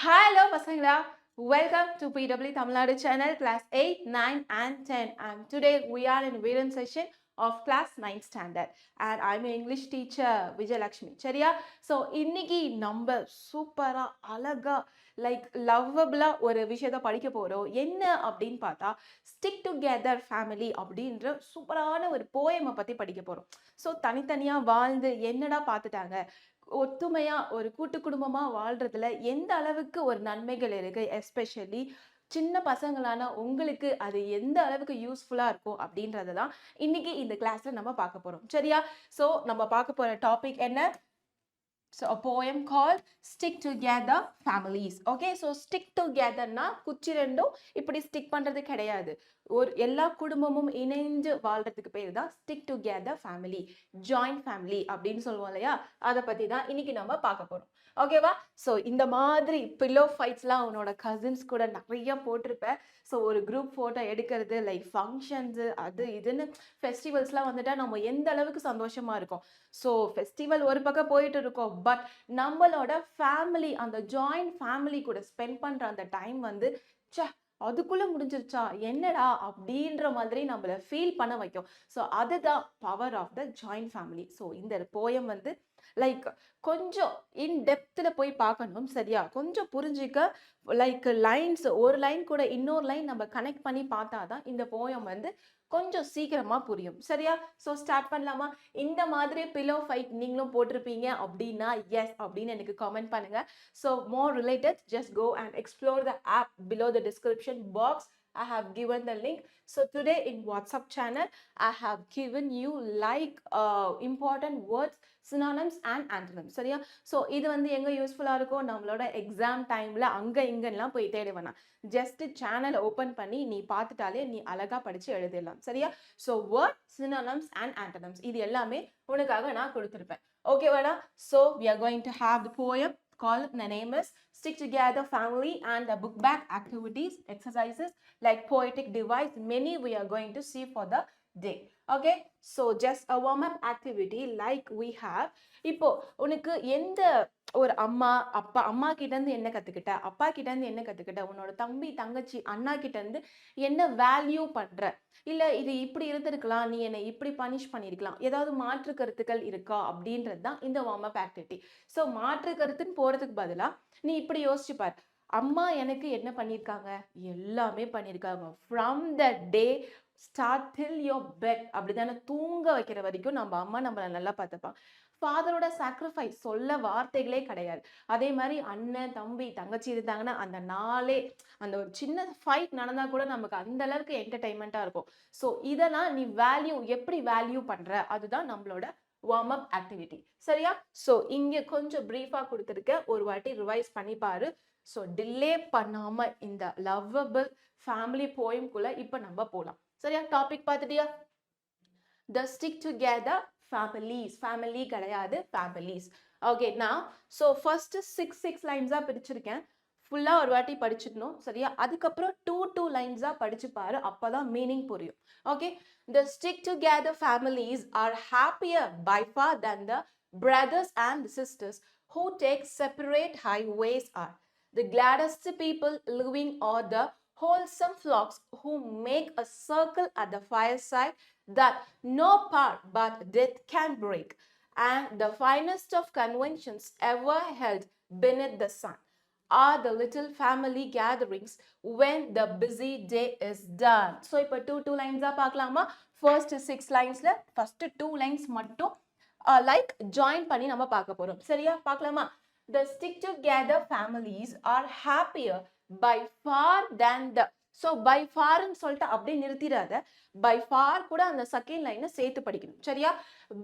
Hello, Pasangla. Welcome to PW Tamil Nadu channel, class 8, 9, and 10. And today we are in Viran session of class 9 standard. And I'm an English teacher, Vijay Lakshmi. சரியா? So, இன்னைக்கு நம்ம சூப்பரா, அழகா, like லவ்வபிளா ஒரு விஷயத்த படிக்க போறோம். என்ன அப்படின்னு பார்த்தா, ஸ்டிக் டுகெதர் ஃபேமிலி அப்படின்ற சூப்பரான ஒரு போயமை பத்தி படிக்க போறோம். ஸோ, தனித்தனியா வாழ்ந்து என்னடா பார்த்துட்டாங்க, ஒத்துமையா ஒரு கூட்டு குடும்பமா வாழ்றதுல எந்த அளவுக்கு ஒரு நன்மைகள் இருக்கு, எஸ்பெஷலி சின்ன பசங்களான உங்களுக்கு அது எந்த அளவுக்கு யூஸ்ஃபுல்லா இருக்கும் அப்படின்றத தான் இன்னைக்கு இந்த கிளாஸ்ல நம்ம பார்க்க போறோம். சரியா? சோ நம்ம பார்க்க போற டாபிக் என்ன? So a poem called Stick Together Families. Okay, so stick together na குச்சி ரெண்டும் இப்படி ஸ்டிக் பண்றது கிடையாது. ஒரு எல்லா குடும்பமும் இணைந்து வாழ்றதுக்கு பேர் தான் stick together family, joint family அப்படின்னு சொல்லுவோம் இல்லையா? அதை பத்தி தான் இன்னைக்கு நம்ம பார்க்க போறோம். ஓகேவா? ஸோ இந்த மாதிரி பில்லோ ஃபைட்ஸ்லாம் உன்னோட கசின்ஸ் கூட நிறைய போட்டிருப்பேன். ஸோ ஒரு குரூப் ஃபோட்டோ எடுக்கிறது, லைக் ஃபங்க்ஷன்ஸு, அது இதுன்னு ஃபெஸ்டிவல்ஸ்லாம் வந்துட்டா நம்ம எந்த அளவுக்கு சந்தோஷமா இருக்கோம். ஸோ ஃபெஸ்டிவல் ஒரு பக்கம் போயிட்டு இருக்கோம், பட் நம்மளோட ஃபேமிலி, அந்த ஜாயிண்ட் ஃபேமிலி கூட ஸ்பெண்ட் பண்ற அந்த டைம் வந்து ச்சே அதுக்குள்ள முடிஞ்சிருச்சா என்னடா அப்படின்ற மாதிரி நம்மள ஃபீல் பண்ண வைக்கும். ஸோ அதுதான் power of the joint family. So இந்த போயம் வந்து லைக் கொஞ்சம் இன் டெப்த்ல போய் பார்க்கணும். சரியா? கொஞ்சம் புரிஞ்சிக்க, லைக் லைன்ஸ் ஒரு லைன் கூட இன்னொரு லைன் நம்ம கனெக்ட் பண்ணி பார்த்தாதான் இந்த போயம் வந்து கொஞ்சம் சீக்கிரமா புரியும். சரியா? ஸோ ஸ்டார்ட் பண்ணலாமா? இந்த மாதிரி பிலோ ஃபைட் நீங்களும் போட்டிருப்பீங்க அப்படின்னா எஸ் அப்படின்னு எனக்கு கமெண்ட் பண்ணுங்க. So more related just go and explore the app below the description box. I have given the link. So today in WhatsApp channel, I have given you like important words, synonyms and antonyms. சரியா? So இது வந்து எங்க யூஸ்ஃபுல்லா இருக்கும்? நம்மளோட exam டைம்ல அங்க இங்கெல்லாம் போய் தேட வேணாம். ஜஸ்ட் சேனல் ஓபன் பண்ணி நீ பார்த்துட்டாலே நீ அழகா படிச்சு எழுதிடலாம். சரியா? So word, synonyms and antonyms இது எல்லாமே உனக்காக நான் கொடுத்துருப்பேன். ஓகேவாடா? So we are going to have the poem called, the name is Stick Together Family, and the book back activities, exercises like poetic device, many we are going to see for the day. Okay, so just a warm up activity like we have. இப்போ உனக்கு எந்த ஒரு அம்மா அப்பா, அம்மா கிட்ட இருந்து என்ன கத்துக்கிட்ட, அப்பா கிட்ட இருந்து என்ன கத்துக்கிட்ட, உன்னோட தம்பி தங்கச்சி அண்ணா கிட்ட இருந்து என்ன வேல்யூ பண்ற, இல்ல இது இப்படி இருந்திருக்கலாம், நீ என்னை இப்படி பனிஷ் பண்ணிருக்கலாம், ஏதாவது மாற்று கருத்துக்கள் இருக்கா அப்படின்றது தான் இந்த வார்ம் அப் ஆக்டிவிட்டி. ஸோ மாற்று கருத்துன்னு போறதுக்கு பதிலா நீ இப்படி யோசிச்சு பார், அம்மா எனக்கு என்ன பண்ணிருக்காங்க, எல்லாமே பண்ணிருக்காங்க. From the day start till your bed, அப்படிதானே, தூங்க வைக்கிற வரைக்கும் நம்ம அம்மா நம்மளை நல்லா பார்த்துப்பாங்க. ஃபாதரோட சாக்ரிஃபைஸ் சொல்ல வார்த்தைகளே கிடையாது. அதே மாதிரி அண்ணன் தம்பி தங்கச்சி இருந்தாங்கன்னா அந்த நாளே, அந்த ஒரு சின்ன ஃபைட் நடந்தா கூட நமக்கு அந்த அளவுக்கு என்டர்டைன்மெண்ட்டாக இருக்கும். ஸோ இதெல்லாம் நீ வேல்யூ எப்படி வேல்யூ பண்ற, அதுதான் நம்மளோட வார்ம் அப் ஆக்டிவிட்டி. சரியா? ஸோ இங்கே கொஞ்சம் ப்ரீஃபாக கொடுத்துருக்க, ஒரு வாட்டி ரிவைஸ் பண்ணி பாரு. ஸோ டிலே பண்ணாம இந்த லவ்வபிள் ஃபேமிலி போயம்குள்ள இப்போ நம்ம போகலாம். சரியா? டாபிக் பார்த்துட்டியா? The stick together families, family கிடையாது, families. ஓகே, நான் ஸோ ஃபர்ஸ்ட் சிக்ஸ் லைன்ஸா பிரிச்சிருக்கேன். ஃபுல்லா ஒரு வாட்டி படிச்சிடணும். சரியா? அதுக்கப்புறம் டூ லைன்ஸா படிச்சு பாரு, அப்பதான் மீனிங் புரியும். Okay, the stick together families are happier by far than the brothers and sisters who take separate highways are. The gladdest people living are the wholesome flocks who make a circle at the fireside that no power but death can break, and the finest of conventions ever held beneath the sun are the little family gatherings when the busy day is done. So இப்போ two லைன்ஸா பார்க்கலாமா? First 6 லைன்ஸ்ல first 2 lines மட்டும் like join பண்ணி நம்ம பார்க்க போறோம். சரியா? பார்க்கலாமா? The stick together families are happier by far than the, so by ஃபார்ன்னு சொல்லிட்டு அப்படியே நிறுத்திடாத, பை ஃபார் கூட அந்த செகண்ட் லைனை சேர்த்து படிக்கணும். சரியா?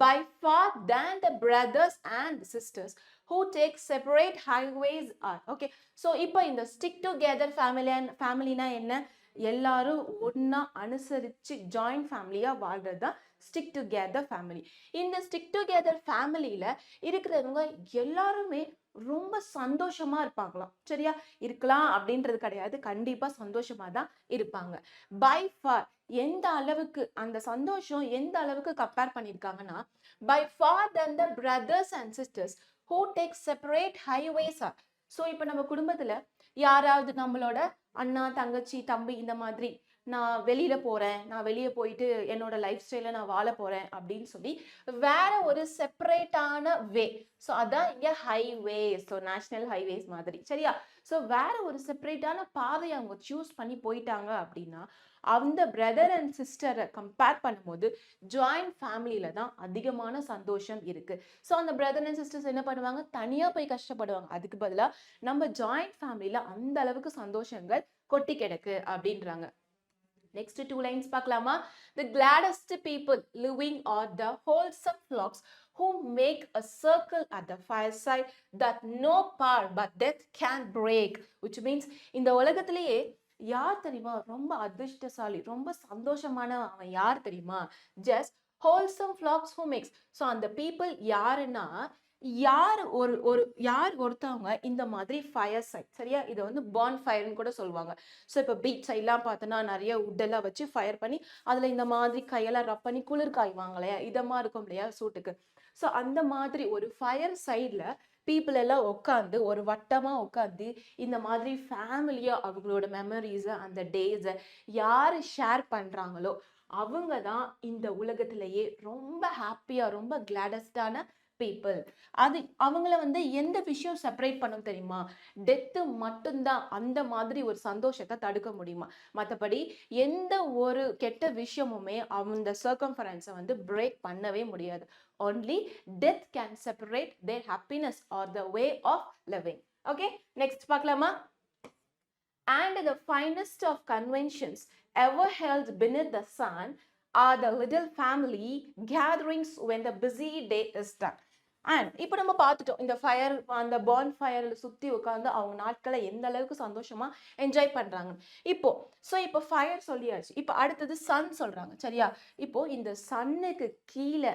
By far than the brothers and sisters who take separate highways are. Okay, so இப்போ இந்த ஸ்டிக் டுகெதர் ஃபேமிலினா என்ன? எல்லாரும் ஒன்னா அனுசரிச்சு ஜாயிண்ட் ஃபேமிலியா வாழ்றது தான் ஸ்டிக் டுகெதர் ஃபேமிலி. இந்த ஸ்டிக் டுகெதர் ஃபேமிலியில இருக்கிறவங்க எல்லாருமே ரொம்ப சந்தோஷமா இருப்பாங்களாம். சரியா? இருக்கலாம் அப்படின்றது கிடையாது, கண்டிப்பா சந்தோஷமா தான் இருப்பாங்க. பை ஃபார் எந்த அளவுக்கு அந்த சந்தோஷம் எந்த அளவுக்கு கம்பேர் பண்ணிருக்காங்கன்னா, by far than the brothers and sisters who take separate highways are. So இப்போ நம்ம குடும்பத்துல யாராவது நம்மளோட அண்ணா தங்கச்சி தம்பி இந்த மாதிரி நான் வெளியில போறேன், நான் வெளியே போயிட்டு என்னோட லைஃப் ஸ்டைல நான் வாழ போறேன் அப்படின்னு சொல்லி வேற ஒரு செப்பரேட்டான வே. ஸோ அதான் இங்க ஹைவே. ஸோ நேஷனல் ஹைவேஸ் மாதிரி சரியா. ஸோ வேற ஒரு செப்பரேட்டான பாதையை அவங்க சூஸ் பண்ணி போயிட்டாங்க அப்படின்னா அந்த பிரதர் அண்ட் சிஸ்டரை கம்பேர் பண்ணும்போது ஜாயிண்ட் ஃபேமிலியில தான் அதிகமான சந்தோஷம் இருக்கு. ஸோ அந்த பிரதர் அண்ட் சிஸ்டர்ஸ் என்ன பண்ணுவாங்க, தனியா போய் கஷ்டப்படுவாங்க. அதுக்கு பதிலாக நம்ம ஜாயிண்ட் ஃபேமிலியில அந்த அளவுக்கு சந்தோஷங்கள் கொட்டி கிடக்கு அப்படின்றாங்க. Next two lines பார்க்கலாமா? The gladdest people living are the wholesome flocks who make a circle at the fireside that no power but death can break. Which means இந்த உலகத்திலேயே யார் தெரியுமா ரொம்ப அதிர்ஷ்டசாலி, ரொம்ப சந்தோஷமான அவன் யார் தெரியுமா? Just wholesome flocks who makes. So அந்த people யாருன்னா யார் ஒருத்தவங்க இந்த மாதிரி ஃபயர் சைட் சரியா, இதை வந்து பான் ஃபயர்னு கூட சொல்லுவாங்க. ஸோ இப்போ பீச் சைட்லாம் பார்த்தோன்னா நிறைய உட்டெல்லாம் வச்சு ஃபயர் பண்ணி அதில் இந்த மாதிரி கையெல்லாம் ரப் பண்ணி குளிர் காய்வாங்க இல்லையா, இதமாக இருக்கும் இல்லையா சூட்டுக்கு. ஸோ அந்த மாதிரி ஒரு ஃபயர் சைடில் பீப்புள் எல்லாம் உட்காந்து ஒரு வட்டமாக உட்காந்து இந்த மாதிரி ஃபேமிலியாக அவங்களோட மெமரிஸை அந்த டேஸை யார் ஷேர் பண்ணுறாங்களோ அவங்க தான் இந்த உலகத்திலேயே ரொம்ப ஹாப்பியாக ரொம்ப கிளாடஸ்டான பீப்புள். அது அவங்கள வந்து எந்த விஷயம் செப்பரேட் பண்ணும் தெரியுமா? டெத்து மட்டும்தான் அந்த மாதிரி ஒரு சந்தோஷத்தை தடுக்க முடியுமா? மற்றபடி எந்த ஒரு கெட்ட விஷயமுமே அந்த சர்க்கம்ஃபரன்ஸை வந்து பிரேக் பண்ணவே முடியாது. only death can separate their happiness or the way of living. Okay, next பார்க்கலாமா? And the finest of conventions ever held beneath the sun are the little family gatherings when the busy day is done. And இப்போ நம்ம பார்த்துட்டோம் இந்த fire அந்த பான் ஃபயரில் சுற்றி உட்காந்து அவங்க நாட்களை எந்த அளவுக்கு சந்தோஷமா என்ஜாய் பண்ணுறாங்க. இப்போ ஃபயர் சொல்லியாச்சு, இப்போ அடுத்தது சன் சொல்கிறாங்க சரியா. இப்போ இந்த சன்னுக்கு கீழே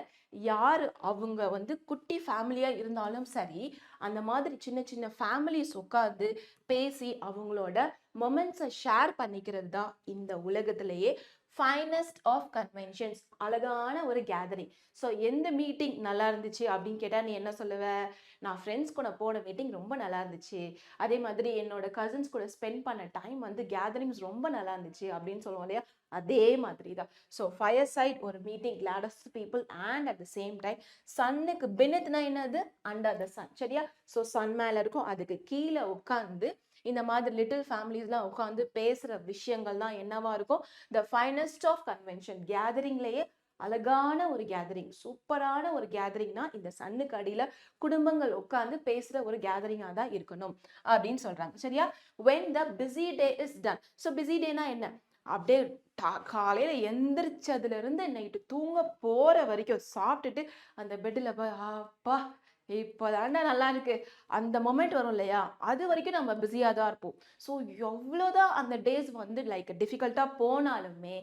யார் அவங்க வந்து குட்டி ஃபேமிலியாக இருந்தாலும் சரி, அந்த மாதிரி சின்ன சின்ன ஃபேமிலிஸ் உட்காந்து பேசி அவங்களோட மொமெண்ட்ஸை ஷேர் பண்ணிக்கிறது தான் இந்த உலகத்திலேயே ஃபைனஸ்ட் ஆஃப் கன்வென்ஷன்ஸ், அழகான ஒரு கேதரிங். ஸோ எந்த மீட்டிங் நல்லா இருந்துச்சு அப்படின்னு கேட்டால் நீ என்ன சொல்லுவ? நான் ஃப்ரெண்ட்ஸ் கூட போன மீட்டிங் ரொம்ப நல்லா இருந்துச்சு, அதே மாதிரி என்னோட கசின்ஸ் கூட ஸ்பெண்ட் பண்ண டைம் வந்து கேதரிங்ஸ் ரொம்ப நல்லா இருந்துச்சு அப்படின்னு சொல்லுவோம் இல்லையா, அதே மாதிரி தான். ஸோ ஃபயர் சைட் ஒரு meeting gladdest people and at the same time சன்னுக்கு பெனித்னா என்னது, அண்டர் த சன் சரியா. ஸோ சன் மேலே இருக்கும், அதுக்கு கீழே உட்காந்து இந்த மாதிரி லிட்டில் ஃபேமிலிஸ்லாம் உட்காந்து பேசுகிற விஷயங்கள் தான் என்னவா இருக்கும், த ஃபைனஸ்ட் ஆஃப் கன்வென்ஷன். கேதரிங்லேயே அழகான ஒரு கேதரிங், சூப்பரான ஒரு கேதரிங்னா இந்த சன்னுக்கு அடியில் குடும்பங்கள் உட்காந்து பேசுகிற ஒரு கேதரிங்காக தான் இருக்கணும் அப்படின்னு சொல்கிறாங்க சரியா. when the busy day is done. So busy டேனா என்ன, அப்படியே காலையில் எந்திரிச்சதுலேருந்து நைட்டு தூங்க போகிற வரைக்கும் சாப்பிட்டுட்டு அந்த பெட்டில் போய் அப்பா இப்போதாண்டா நல்லா இருக்கு அந்த மொமெண்ட் வரும் இல்லையா, அது வரைக்கும் நம்ம பிஸியாக தான் இருப்போம். ஸோ எவ்வளோதான் அந்த டேஸ் வந்து லைக் டிஃபிகல்ட்டாக போனாலுமே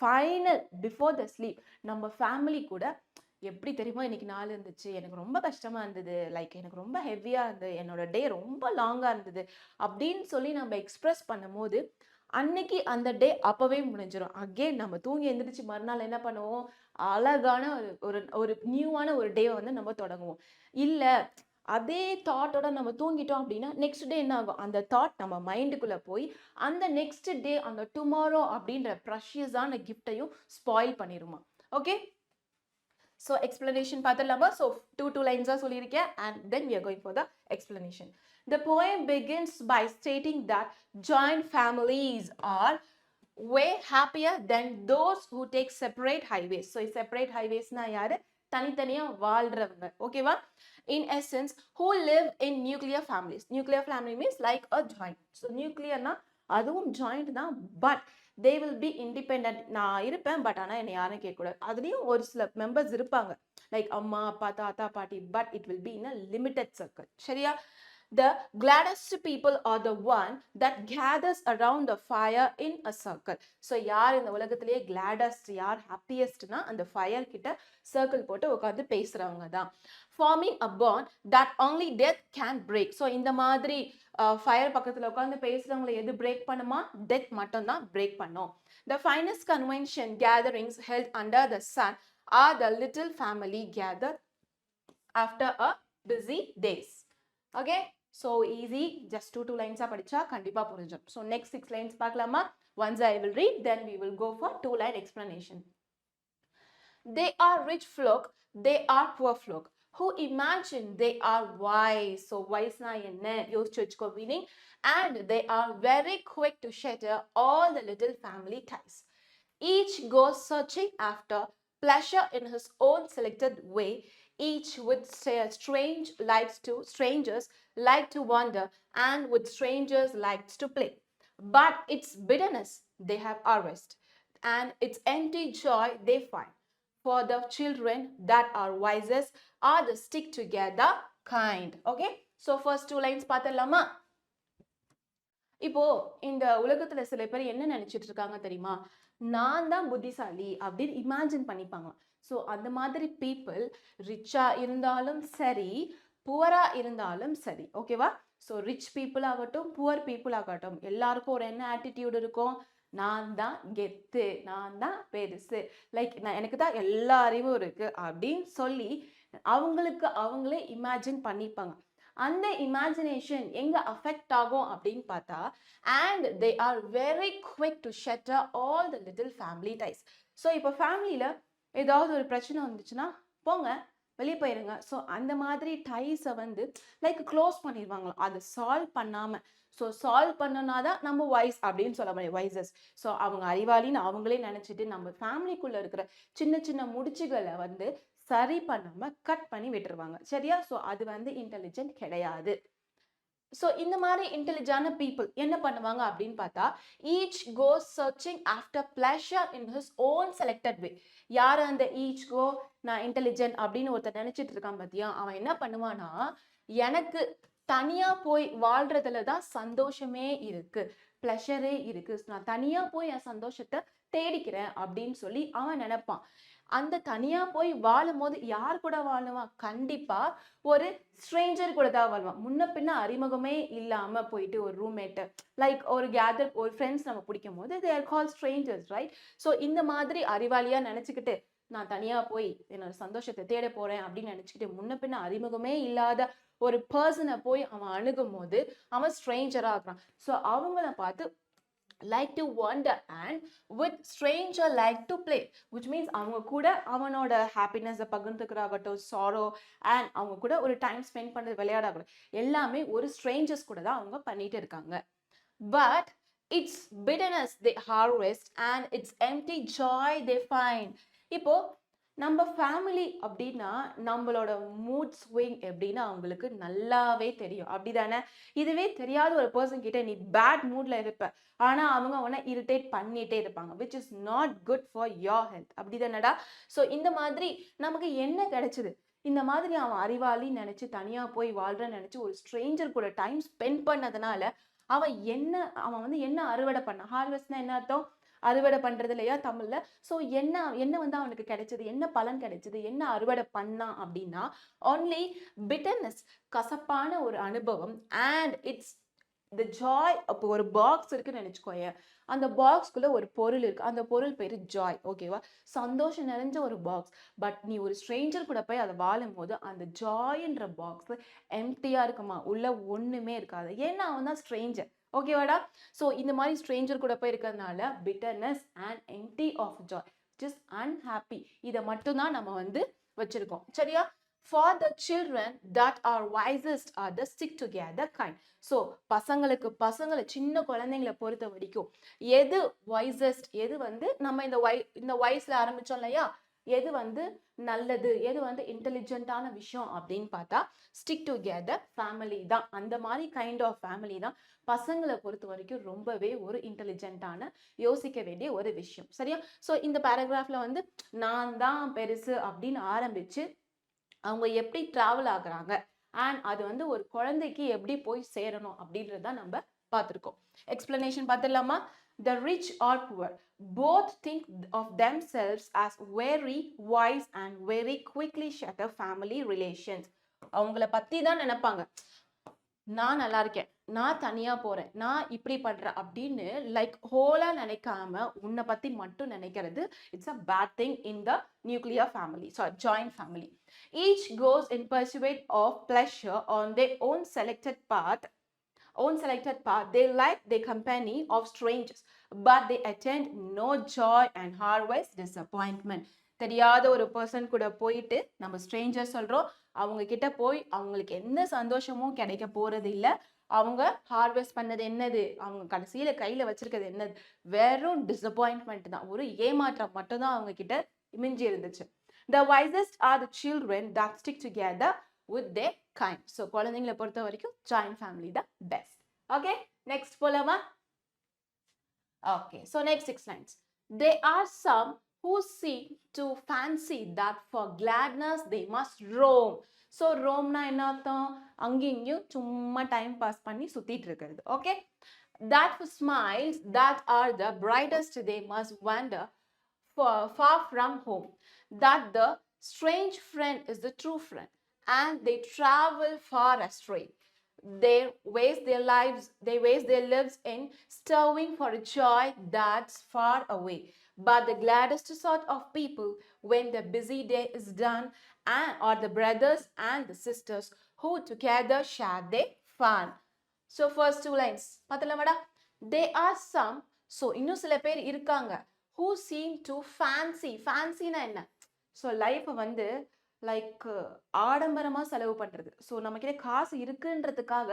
ஃபைனல் பிஃபோர் த ஸ்லீப் நம்ம ஃபேமிலி கூட எப்படி தெரியுமா இன்னைக்கு நாள் இருந்துச்சு, எனக்கு ரொம்ப கஷ்டமாக இருந்தது, லைக் எனக்கு ரொம்ப ஹெவியாக இருந்தது, என்னோட டே ரொம்ப லாங்காக இருந்தது அப்படின்னு சொல்லி நம்ம எக்ஸ்ப்ரெஸ் பண்ணும்போது அன்னைக்கு அந்த டே அப்பவே முடிஞ்சிடும். அகெயின் நம்ம தூங்கி எந்திரிச்சு மறுநாள் என்ன பண்ணுவோம், அழகான ஒரு ஒரு நியூவான ஒரு டேவை வந்து நம்ம தொடங்குவோம். இல்லை அதே தாட்டோட நம்ம தூங்கிட்டோம் அப்படின்னா நெக்ஸ்ட் டே என்ன ஆகும், அந்த தாட் நம்ம மைண்டுக்குள்ளே போய் அந்த நெக்ஸ்ட் டே அந்த டுமாரோ அப்படின்ற ப்ரஷியஸான கிஃப்டையும் ஸ்பாயில் பண்ணிடுமா. ஓகே, ஸோ எக்ஸ்பிளனேஷன் பார்த்துடலாமா? ஸோ டூ லைன்ஸாக சொல்லியிருக்கேன் and then we are going for the explanation. The poem begins by stating that joint families are way happier than those who take separate highways. So separate highways na யாரு, தனித்தனியா வாழ்றவங்க ஓகேவா. In essence, who live in nuclear families. Nuclear family means like a joint. So nuclear na அதுவும் joint தான், but they will be independent. நான் இருப்பேன் but ஆனால் என்னை யாரும் கேட்கக்கூடாது. அதுலேயும் ஒரு சில மெம்பர்ஸ் இருப்பாங்க லைக் அம்மா அப்பா தாத்தா பாட்டி, but it will be in a limited circle சரியா. The gladdest people are the one that gathers around the fire in a circle. So யார் இந்த உலகத்திலேயே gladdest, யார் happiestனா அந்த ஃபயர் கிட்ட சர்க்கிள் போட்டு உட்காந்து பேசுறவங்க தான். Forming a bond that only death can break. So இந்த மாதிரி ஃபயர் பக்கத்தில் உட்காந்து பேசுறவங்களை எது பிரேக் பண்ணுமா, டெத் மட்டும் தான் பிரேக் பண்ணும். The finest convention gatherings held under the sun are the little family gathered after a busy days. Okay, So easy, just two lines படிச்சா கண்டிப்பா புரிஞ்சிடும். So next 6 lines பார்க்கலாமா? Once I will read, then we will go for 2-line explanation. They are rich folk, they are poor folk, who imagine they are wise. So wise na என்ன யோசிச்சு வச்சுக்கோ meaning. And they are very quick to shatter all the little family ties. Each goes searching after pleasure in his own selected way. Each with strangers like to wander, and with strangers likes to play. But its bitterness they have harvest, and its empty joy they find. For the children that are wisest are the stick together kind. Okay, so first 2 lines பார்த்தலாமா? இப்போ இந்த உலகத்துல சில பேர் என்ன நினைச்சிட்டு இருக்காங்க தெரியுமா? நான் தான் புத்திசாலி அப்படின்னு இமேஜின் பண்ணிப்பாங்க. ஸோ அந்த மாதிரி பீப்புள் ரிச்சா இருந்தாலும் சரி, புவரா இருந்தாலும் சரி, ஓகேவா? ஸோ ரிச் பீப்புள் ஆகட்டும், புவர் பீப்புள் ஆகட்டும், எல்லாருக்கும் ஒரு என்ன ஆட்டிடியூட் இருக்கும்? நான் தான் கெத்து, நான் தான் பெருசு, லைக் எனக்கு தான் எல்லா அறிவும் இருக்கு அப்படின்னு சொல்லி அவங்களுக்கு அவங்களே இமேஜின் பண்ணிப்பாங்க. அந்த இமேஜினேஷன் எங்க அஃபெக்ட் ஆகும் அப்படின்னு பார்த்தா, and they are very quick to shatter all the little family ties. So இப்போ ஃபேமிலியில் ஏதாவது ஒரு பிரச்சனை வந்துச்சுன்னா போங்க வெளியே போயிருங்க. ஸோ அந்த மாதிரி டைஸை வந்து லைக் க்ளோஸ் பண்ணிடுவாங்களாம், அதை சால்வ் பண்ணாமல். ஸோ சால்வ் பண்ணனா தான் நம்ம வைஸ் அப்படின்னு சொல்ல முடியும், வைசஸ். ஸோ அவங்க அறிவாளின்னு அவங்களே நினச்சிட்டு நம்ம ஃபேமிலிக்குள்ளே இருக்கிற சின்ன சின்ன முடிச்சுகளை வந்து சரி பண்ணாம கட் பண்ணி விட்டுருவாங்க, சரியா? ஸோ அது வந்து இன்டெலிஜென்ட் கிடையாது. ஸோ இந்த மாதிரி இன்டெலிஜென்ட் பீப்புள் என்ன பண்ணுவாங்க அப்படின்னு பார்த்தா, each goes searching after pleasure in his own selected way. யார் அந்த ஈச் கோ? நான் இன்டெலிஜென்ட் அப்படின்னு ஒருத்தர் நினைச்சிட்டு இருக்கான் பார்த்தியா, அவன் என்ன பண்ணுவானா, எனக்கு தனியா போய் வாழ்றதுல தான் சந்தோஷமே இருக்கு, பிளஷரே இருக்கு, நான் தனியா போய் என் சந்தோஷத்தை தேடிக்கிறேன் அப்படின்னு சொல்லி அவன் நினைப்பான். அந்த தனியா போய் வாழும் போது யார் கூட வாழுவான்? கண்டிப்பா ஒரு ஸ்ட்ரேஞ்சர் கூட தான் வாழ்வான். முன்ன பின்ன அறிமுகமே இல்லாம போயிட்டு ஒரு ரூம்மேட்டு, லைக் ஒரு கேதர், ஒரு ஃப்ரெண்ட்ஸ் நம்ம பிடிக்கும் போது they are called strangers, right? So இந்த மாதிரி அறிவாளியா நினைச்சுக்கிட்டு நான் தனியா போய் என்னோட சந்தோஷத்தை தேட போறேன் அப்படின்னு நினைச்சுக்கிட்டு முன்ன பின்ன அறிமுகமே இல்லாத ஒரு பர்சனை போய் அவன் அணுகும் போது அவன் ஸ்ட்ரேஞ்சரா ஆகுறான். ஸோ அவங்கள பார்த்து like to wander, and with stranger like to play, which means அவங்க கூட அவனோட ஹாப்பினஸை பகிர்ந்துக்கிறாகட்டும், சாரோ, அண்ட் அவங்க கூட ஒரு டைம் ஸ்பெண்ட் பண்ணுறது, விளையாடாகட்டும், எல்லாமே ஒரு ஸ்ட்ரேஞ்சர்ஸ் கூட தான் அவங்க பண்ணிட்டு இருக்காங்க. But it's bitterness they harvest, and its empty joy they find. இப்போ நம்ம ஃபேமிலி அப்படின்னா நம்மளோட மூட் ஸ்விங் எப்படின்னா அவங்களுக்கு நல்லாவே தெரியும், அப்படிதானே? இதுவே தெரியாத ஒரு பர்சன் கிட்ட நீ பேட் மூட்ல இருப்ப, ஆனா அவங்க உன்னை இரிட்டேட் பண்ணிட்டே இருப்பாங்க, which is not good for your health, அப்படிதானடா? ஸோ இந்த மாதிரி நமக்கு என்ன கிடைச்சது? இந்த மாதிரி அவன் அறிவாளி நினைச்சு தனியா போய் வாழ்றன்னு நினைச்சு ஒரு ஸ்ட்ரேஞ்சர் கூட டைம் ஸ்பெண்ட் பண்ணதுனால அவன் வந்து என்ன அறுவடை பண்ணான்? ஹார்வெஸ்ட்னா என்ன அர்த்தம்? அறுவடை பண்றது இல்லையா தமிழ்ல? ஸோ என்ன வந்து அவனுக்கு கிடைச்சது, என்ன பலன் கிடைச்சது, என்ன அறுவடை பண்ணான் அப்படின்னா, only bitterness, கசப்பான ஒரு அனுபவம், and it's the joy. அப்போ ஒரு பாக்ஸ் இருக்குன்னு நினைச்சுக்கோங்க, அந்த பாக்ஸ்குள்ள ஒரு பொருள் இருக்கு, அந்த பொருள் பேரு ஜாய், ஓகேவா? சந்தோஷம் நிறைஞ்ச ஒரு பாக்ஸ். பட் நீ ஒரு ஸ்ட்ரேஞ்சர் கூட போய் அதை வாழும் போது அந்த ஜாய்ன்ற பாக்ஸ் எம்டியா இருக்குமா, உள்ள ஒண்ணுமே இருக்காது, ஏன்னா அவன் தான் ஸ்ட்ரேஞ்சர், ஓகேவாடா? ஸோ இந்த மாதிரி ஸ்ட்ரேஞ்சர் கூட போய் இருக்கிறதுனால bitterness and empty of joy, just unhappy, இதை மட்டும்தான் நம்ம வந்து வச்சிருக்கோம், சரியா? For the children that are wisest are the stick together kind. So பசங்களை சின்ன குழந்தைங்களை பொறுத்த வரைக்கும் எது வைசஸ்ட், எது வந்து நம்ம இந்த வயசுல ஆரம்பிச்சோம் இல்லையா, எது வந்து நல்லது, எது வந்து இன்டெலிஜென்ட்டான விஷயம் அப்படின்னு பார்த்தா ஸ்டிக் டுகெதர் ஃபேமிலி தான். அந்த மாதிரி கைண்ட் ஆஃப் ஃபேமிலி தான் பசங்களை பொறுத்த வரைக்கும் ரொம்பவே ஒரு இன்டெலிஜென்ட்டான யோசிக்க வேண்டிய ஒரு விஷயம், சரியா? ஸோ இந்த பேராகிராஃப்ல வந்து நான் தான் பெருசு அப்படின்னு ஆரம்பிச்சு அவங்க எப்படி டிராவல் ஆகுறாங்க, அண்ட் அது வந்து ஒரு குழந்தைக்கு எப்படி போய் சேரணும் அப்படின்றத நம்ம பார்த்துருக்கோம். எக்ஸ்பிளனேஷன் பார்த்துடலாமா? The rich or poor both think of themselves as very wise and very quickly shatter family relations. அவங்கள பத்தி தான் நினைப்பாங்க. நான் நல்லா இருக்கேன், நான் தனியா போறேன், நான் இப்படி பண்றேன் அப்படின்னு லைக் ஹோலா நினைக்காம உன்னை பத்தி மட்டும் நினைக்கிறது, it's a bad thing in the nuclear family, sorry joint family. Each goes in pursuit of pleasure on their own selected path. They like the company of strangers, but they attend no joy and harvest disappointment. தெரியாத ஒரு person கூட போயிட்டு நம்ம Stranger சொல்றோம், அவங்க கிட்ட போய் அவங்களுக்கு எந்த சந்தோஷமும் கிடைக்க போறது இல்லை. அவங்க ஹார்வெஸ்ட் பண்ணது என்னது, அவங்க கடைசியில கையில வச்சிருக்கிறது என்னது, வெறும் டிசப்பாயின்மெண்ட் தான், ஒரு ஏமாற்றம் மட்டும்தான் அவங்க கிட்ட மிஞ்சி இருந்துச்சு. The wisest are the children that stick together with their kind. So குழந்தைங்களை பொறுத்த வரைக்கும் joint family தான் best. Okay, next போலாமா? Okay, so next 6 lines. There are some who seem to fancy that for gladness they must roam. So roamனா என்ன அர்த்தம்? அங்கேயும் சும்மா time pass பண்ணி சுத்திட்டு இருக்கிறது. Okay, that for smiles that are the brightest they must wander far from home. That the strange friend is the true friend and they travel far astray. They waste their lives in striving for a joy that's far away. But the gladdest sort of people, when the busy day is done, are the brothers and the sisters who together share their fun. So first two lines பார்த்தலாமாடா? They are some, so இன்னும் சில பேர் இருக்காங்க, who seem to fancyனா என்ன? So லைஃப்பை வந்து like ஆடம்பரமாக செலவு பண்ணுறது. ஸோ நம்மக்கிட்ட காசு இருக்குன்றதுக்காக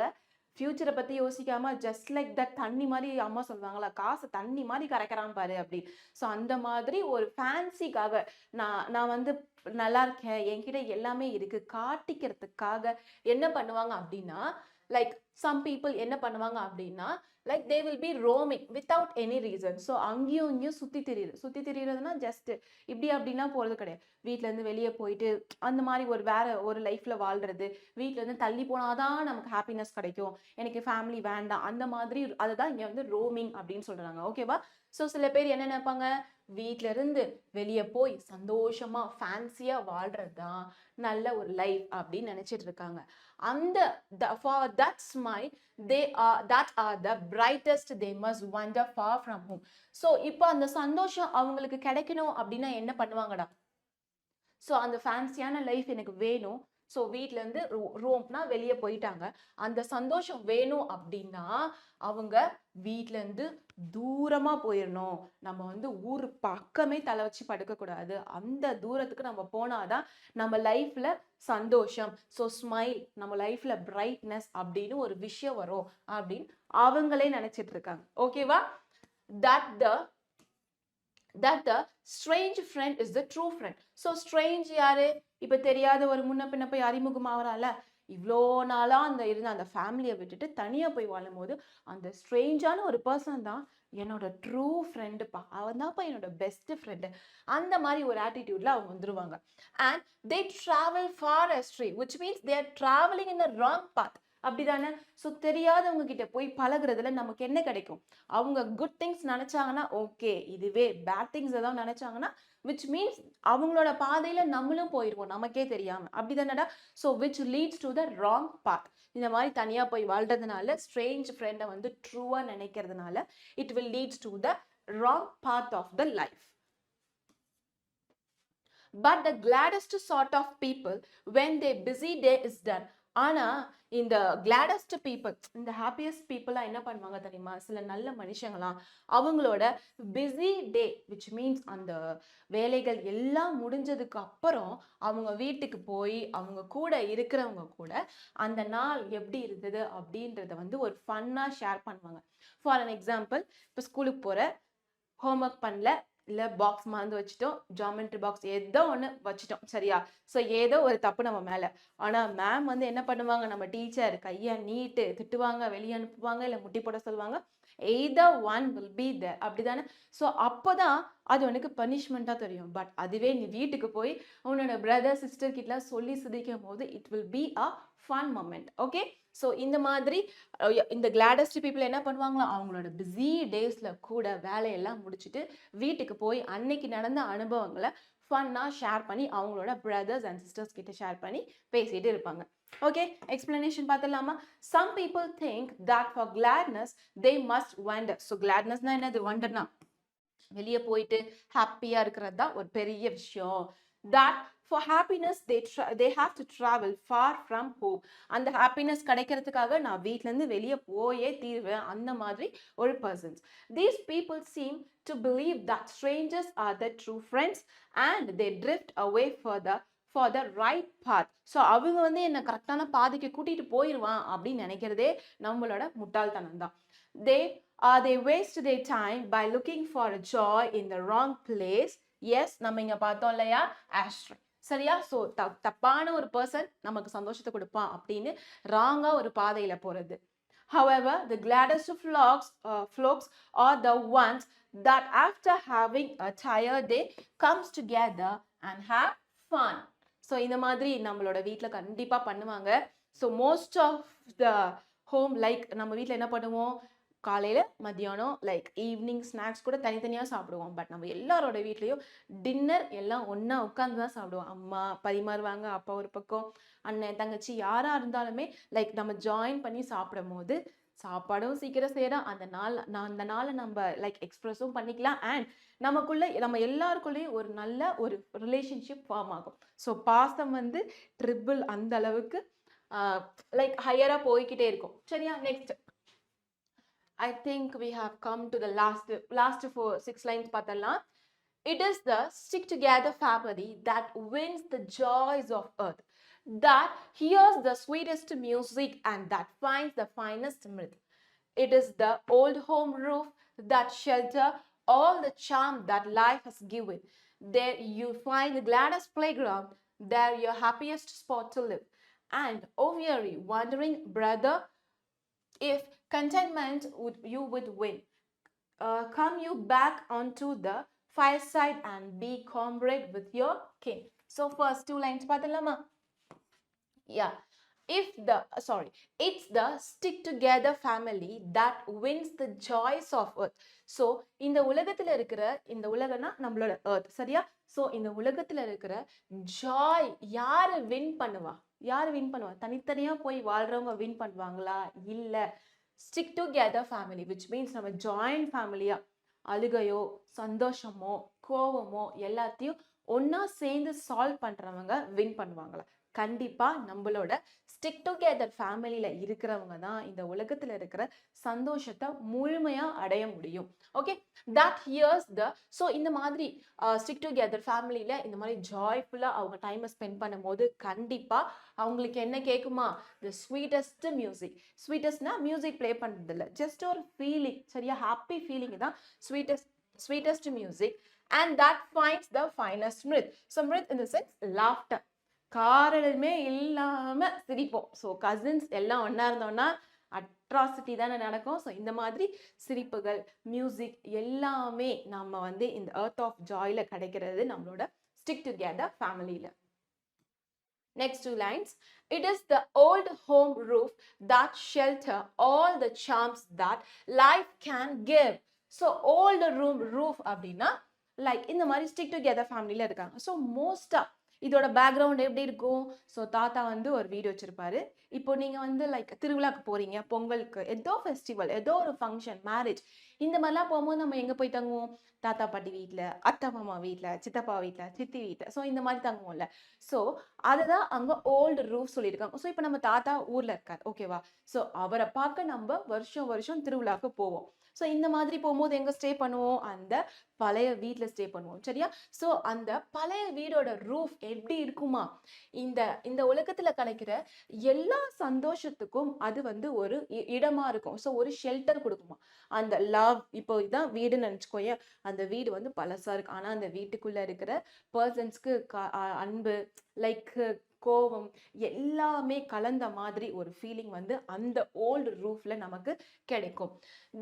ஃப்யூச்சரை பற்றி யோசிக்காமல் ஜஸ்ட் லைக் தட் தண்ணி மாதிரி, அம்மா சொல்லுவாங்களா, காசு தண்ணி மாதிரி கரைக்கிறான் பாரு அப்படி. ஸோ அந்த மாதிரி ஒரு ஃபேன்சிக்காக நான் வந்து நல்லா இருக்கேன், என்கிட்ட எல்லாமே இருக்குது காட்டிக்கிறதுக்காக என்ன பண்ணுவாங்க அப்படின்னா, லைக் சம் பீப்புள் என்ன பண்ணுவாங்க அப்படின்னா, like they will be roaming without any reason. So அங்கேயும் இங்கேயும் சுற்றி திரிகிறதுனா ஜஸ்ட் இப்படி அப்படின்னா போகிறது கிடையாது. வீட்டிலேருந்து வெளியே போயிட்டு அந்த மாதிரி வேற ஒரு லைஃப்பில் வாழ்கிறது, வீட்டிலேருந்து தள்ளி போனாதான் நமக்கு ஹாப்பினஸ் கிடைக்கும், எனக்கு ஃபேமிலி வேண்டாம், அந்த மாதிரி அதுதான் இங்கே வந்து ரோமிங் அப்படின்னு சொல்கிறாங்க. ஓகேவா? ஸோ சில பேர் என்ன நினைப்பாங்க, வீட்டிலேருந்து வெளியே போய் சந்தோஷமாக ஃபேன்சியாக வாழ்கிறது தான் நல்ல ஒரு லைஃப் அப்படின்னு நினச்சிட்டு இருக்காங்க. அந்த for that smile that are the brightest they must wander far from home. So இப்போ அந்த சந்தோஷம் அவங்களுக்கு கிடைக்கணும் அப்படின்னா என்ன பண்ணுவாங்கடா? ஸோ அந்த ஃபேன்சியான லைஃப் எனக்கு வேணும், ஸோ வீட்டிலேருந்து ரோம்னா வெளியே போயிட்டாங்க, அந்த சந்தோஷம் வேணும் அப்படின்னா அவங்க வீட்டிலேருந்து தூரமாக போயிடணும். நம்ம வந்து ஊர் பக்கமே தலை வச்சு படுக்கக்கூடாது, அந்த தூரத்துக்கு நம்ம போனாதான் நம்ம லைஃப்பில் சந்தோஷம், ஸோ ஸ்மைல், நம்ம லைஃப்பில் பிரைட்னஸ் அப்படின்னு ஒரு விஷயம் வரும் அப்படின்னு அவங்களே நினச்சிட்டு இருக்காங்க. ஓகேவா? that the strange friend is the true friend. So strange யாரு? இப்போ தெரியாத ஒரு முன்ன பின்ன போய் அறிமுகமாகறால, இவ்வளோ நாளாக அந்த ஃபேமிலியை விட்டுட்டு தனியாக போய் வாழும் போது அந்த ஸ்ட்ரேஞ்சான ஒரு பர்சன் தான் என்னோட ட்ரூ ஃப்ரெண்டுப்பா, அவன் தான்ப்பா என்னோட பெஸ்ட் ஃப்ரெண்டு, அந்த மாதிரி ஒரு ஆட்டிடியூட்ல அவங்க வந்துருவாங்க. And they travel for astray, which means they are traveling in the wrong path. அப்படிதானே? ஸோ தெரியாதவங்க கிட்ட போய் பழகுறதுல நமக்கு என்ன கிடைக்கும்? அவங்க குட் திங்ஸ் நினைச்சாங்கன்னா ஓகே, இதுவே பேட் திங்ஸ் ஏதாவது நினைச்சாங்கன்னா விச் மீன்ஸ் அவங்களோட பாதையில நம்மளும் போயிடுவோம் நமக்கே தெரியாம. அப்படிதானடா? So which leads to the wrong path. இந்த மாதிரி தனியா போய் வாழ்றதுனால, ஸ்ட்ரேஞ்ச் ஃப்ரெண்டை வந்து ட்ரூவா நினைக்கிறதுனால, it will leads to the wrong path of the life. But the gladdest sort of people, when their busy day is done, ஆனா இந்த கிளாடஸ்ட் பீப்புள், இந்த ஹாப்பியஸ்ட் பீப்புளாக என்ன பண்ணுவாங்க தெரியுமா? சில நல்ல மனுஷங்களாம் அவங்களோட பிஸி டே, விச் மீன்ஸ் அந்த வேலைகள் எல்லாம் முடிஞ்சதுக்கு அப்புறம் அவங்க வீட்டுக்கு போய் அவங்க கூட இருக்கிறவங்க கூட அந்த நாள் எப்படி இருந்தது அப்படின்றத வந்து ஒரு ஃபன்னாக ஷேர் பண்ணுவாங்க. ஃபார் அன் எக்ஸாம்பிள், இப்போ ஸ்கூலுக்கு போகிற, ஹோம்ஒர்க் பண்ணல, இல்லை பாக்ஸ் மறந்து வச்சுட்டோம், ஜாமெண்ட்ரி பாக்ஸ் ஏதோ ஒன்று வச்சுட்டோம், சரியா? ஸோ ஏதோ ஒரு தப்பு நம்ம மேலே. ஆனால் மேம் வந்து என்ன பண்ணுவாங்க, நம்ம டீச்சர் கையை நீட்டு திட்டுவாங்க, வெளியே அனுப்புவாங்க, இல்லை முட்டி போட சொல்லுவாங்க. Either one will be there, அப்படிதானே? ஸோ அப்போதான் அது உனக்கு பனிஷ்மெண்ட்டாக தெரியும். பட் அதுவே நீ வீட்டுக்கு போய் உன்னோட பிரதர் சிஸ்டர் கிட்டலாம் சொல்லி சிரிக்கும் போது it will be a fun moment. Okay? So இந்த மாதிரி இந்த கிளாடஸ்ட் பீப்புள் என்ன பண்ணுவாங்களா, அவங்களோட பிஸி டேஸில் கூட வேலையெல்லாம் முடிச்சுட்டு வீட்டுக்கு போய் அன்னைக்கு நடந்த அனுபவங்களை ஃபன்னாக ஷேர் பண்ணி அவங்களோட பிரதர்ஸ் அண்ட் சிஸ்டர்ஸ் கிட்ட ஷேர் பண்ணி பேசிட்டு இருப்பாங்க. Okay, explanation பார்த்தலாமா? Some people think that for gladness they must wander. So gladness na என்னது? Wanderனா வெளியே போயிட்டு ஹாப்பியா இருக்கிறது தான் ஒரு பெரிய விஷயம். That for happiness they have to travel far from home. அந்த ஹாப்பினஸ் கிடைக்கிறதுக்காக நான் வீட்ல இருந்து வெளியே போயே தீருவேன், அந்த மாதிரி ஒரு persons. These people seem to believe that strangers are their true friends and they drift away for the right path. So அவங்க வந்து என்னை கரெக்டான பாதைக்கு கூட்டிட்டு போயிடுவான் அப்படின்னு நினைக்கிறதே நம்மளோட முட்டாள்தனம் தான். They waste their time by looking for a joy in the wrong place. Yes, நம்ம இங்க பார்த்தோம் இல்லையா, ஆஸ்ட்ரே. சரியா? ஸோ தப்பான ஒரு பர்சன் நமக்கு சந்தோஷத்தை கொடுப்பான் அப்படின்னு ராங்கா ஒரு பாதையில போறது. However, the gladdest flocks are the ones that after having a tired day comes together and have fun. So இந்த மாதிரி நம்மளோட வீட்டில் கண்டிப்பா பண்ணுவாங்க. So most of the home, like நம்ம வீட்டில் என்ன பண்ணுவோம், காலையில் மத்தியானம் லைக் ஈவினிங் ஸ்நாக்ஸ் கூட தனித்தனியாக சாப்பிடுவோம். பட் நம்ம எல்லாரோட வீட்லேயும் டின்னர் எல்லாம் ஒன்றா உட்காந்து தான் சாப்பிடுவோம். அம்மா பரிமாறுவாங்க, அப்பா ஒரு பக்கம், அண்ணன் தங்கச்சி யாராக இருந்தாலுமே லைக் நம்ம ஜாயின் பண்ணி சாப்பிடும் போது சாப்பாடும் சீக்கிரம் செய்யலாம். அந்த நாளை நம்ம லைக் எக்ஸ்ப்ரெஸும் பண்ணிக்கலாம். அண்ட் நம்ம எல்லாருக்குள்ளேயும் ஒரு நல்ல ஒரு ரிலேஷன்ஷிப் ஃபார்ம் ஆகும். ஸோ பாசம் வந்து ட்ரிபிள் அந்த அளவுக்கு லைக் ஹையராக போய்கிட்டே இருக்கும். சரியா? Next I think we have come to the last 6 lines பார்த்தலாம். It is the stick together family that wins the joys of earth, that hears the sweetest music and that finds the finest mirth. It is the old home roof that shelter all the charm that life has given. There you find the gladdest playground, there your happiest spot to live. And oh weary wandering brother, if contentment you would win, come you back onto the fireside and be comrade with your king. So first 2 lines பார்த்தலாமா? Yeah. It's the stick together family that wins the joys of earth. So இந்த உலகத்துல இருக்கிற, இந்த உலகம்னா நம்மளோட earth, சரியா? So இந்த உலகத்துல இருக்கிற Joy யாரு வின் பண்ணுவா? தனித்தனியா போய் வாழ்றவங்க வின் பண்ணுவாங்களா? இல்ல, stick together family, which means நம்ம ஜாயிண்ட் ஃபேமிலியா அழுகையோ சந்தோஷமோ கோவமோ எல்லாத்தையும் ஒன்னா சேர்ந்து சால்வ் பண்றவங்க வின் பண்ணுவாங்களா? கண்டிப்பா நம்மளோட ஸ்டிக் டுகெதர் ஃபேமிலியில இருக்கிறவங்க தான் இந்த உலகத்துல இருக்கிற சந்தோஷத்தை முழுமையா அடைய முடியும். Okay, that here's the so இந்த மாதிரி ஸ்டிக் டுகெதர் ஃபேமிலியில இந்த மாதிரி ஜாய்ஃபுல்லா அவங்க டைமை ஸ்பெண்ட் பண்ணும்போது கண்டிப்பா அவங்களுக்கு என்ன கேட்குமா? The sweetest music. ஸ்வீட்டஸ்ட்னா மியூசிக் ப்ளே பண்றது இல்லை, ஜஸ்ட் ஒரு ஃபீலிங். சரியா? ஹாப்பி ஃபீலிங் தான் sweetest music. And that finds the finest mirth. So mirth in the sense laughter, காரணமே இல்லாம சிரிப்போம். ஸோ கசின்ஸ் எல்லாம் ஒன்னா இருந்தோம்னா அட்ராசிட்டி தானே நடக்கும். ஸோ இந்த மாதிரி சிரிப்புகள், மியூசிக் எல்லாமே நம்ம வந்து இந்த எர்த் ஆஃப் ஜாய்ல கிடைக்கிறது நம்மளோட ஸ்டிக் டுகெதர் ஃபேமிலியில. Next 2 lines. It is the old home roof that shelter all the charms that life can give. So old roof அப்படின்னா லைக் இந்த மாதிரி ஸ்டிக் டுகெதர் ஃபேமிலியில இருக்காங்க. ஸோ மோஸ்டா இதோட பேக்ரவுண்ட் எப்படி இருக்கும்? ஸோ தாத்தா வந்து ஒரு வீடு வச்சிருப்பாரு. இப்போ நீங்க வந்து லைக் திருவிழாக்கு போறீங்க, பொங்கலுக்கு, ஏதோ ஃபெஸ்டிவல், ஏதோ ஒரு ஃபங்க்ஷன், மேரேஜ், இந்த மாதிரிலாம் போகும்போது நம்ம எங்க போய் தங்குவோம்? தாத்தா பாட்டி வீட்டில், அத்தை மாமா வீட்டில், சித்தப்பா வீட்டில், சித்தி வீட்டில். ஸோ இந்த மாதிரி தங்குவோம்ல. ஸோ அதுதான் அங்கே ஓல்டு ரூஃப் சொல்லியிருக்காங்க. ஸோ இப்போ நம்ம தாத்தா ஊர்ல இருக்காரு, ஓகேவா? ஸோ அவரை பார்க்க நம்ம வருஷம் திருவிழாக்கு போவோம். ஸோ இந்த மாதிரி போகும்போது எங்க ஸ்டே பண்ணுவோம்? அந்த பழைய வீட்டில் ஸ்டே பண்ணுவோம். சரியா? ஸோ அந்த பழைய வீடோட ரூஃப் எப்படி இருக்குமா? இந்த உலகத்துல கிடைக்கிற எல்லா சந்தோஷத்துக்கும் அது வந்து ஒரு இடமா இருக்கும். ஸோ ஒரு ஷெல்டர் கொடுக்குமா? அந்த லவ், இப்போ இதான் வீடுன்னு நினைச்சுக்கோங்க. அந்த வீடு வந்து பழசா இருக்கு, ஆனா அந்த வீட்டுக்குள்ள இருக்கிற பர்சன்ஸ்க்கு அன்பு, லைக் கோவம் எல்லாமே கலந்த மாதிரி ஒரு ஃபீலிங் வந்து அந்த ஓல்டு ரூஃப்ல நமக்கு கிடைக்கும்.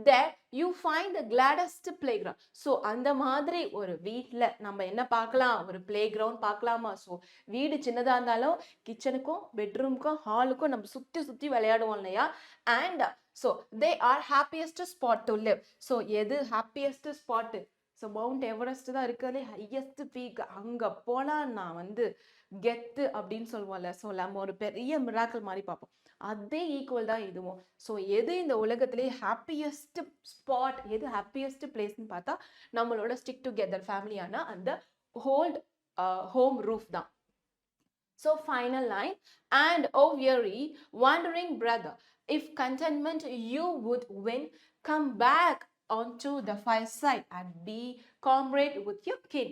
There you find the gladdest playground. So அந்த மாதிரி ஒரு வீட்டில் நம்ம என்ன பார்க்கலாம்? ஒரு பிளே கிரவுண்ட் பார்க்கலாமா? ஸோ வீடு சின்னதாக இருந்தாலும் கிச்சனுக்கும் பெட்ரூமுக்கும் ஹாலுக்கும் நம்ம சுற்றி விளையாடுவோம் இல்லையா? And so they are happiest spot to live. So எது happiest spot? So Mount Everest தான் இருக்கிறதுலே ஹையஸ்ட் பீக். அங்கே போனால் நான் வந்து கெத்து அப்படின்னு சொல்லுவோம்ல. ஸோ நம்ம ஒரு பெரிய மிராக்கிள் மாதிரி பார்ப்போம். அதே ஈக்குவல் தான் இதுவும். ஸோ எது இந்த உலகத்திலே ஹாப்பியஸ்ட் ஸ்பாட், எது ஹாப்பியஸ்ட் பிளேஸ்ன்னு பார்த்தா நம்மளோட ஸ்டிக் டுகெதர் ஃபேமிலியான அந்த ஹோம் ரூஃப் தான். So final line, and oh weary, wandering brother, if contentment you would win, come back onto the fireside and be comrade with your kin.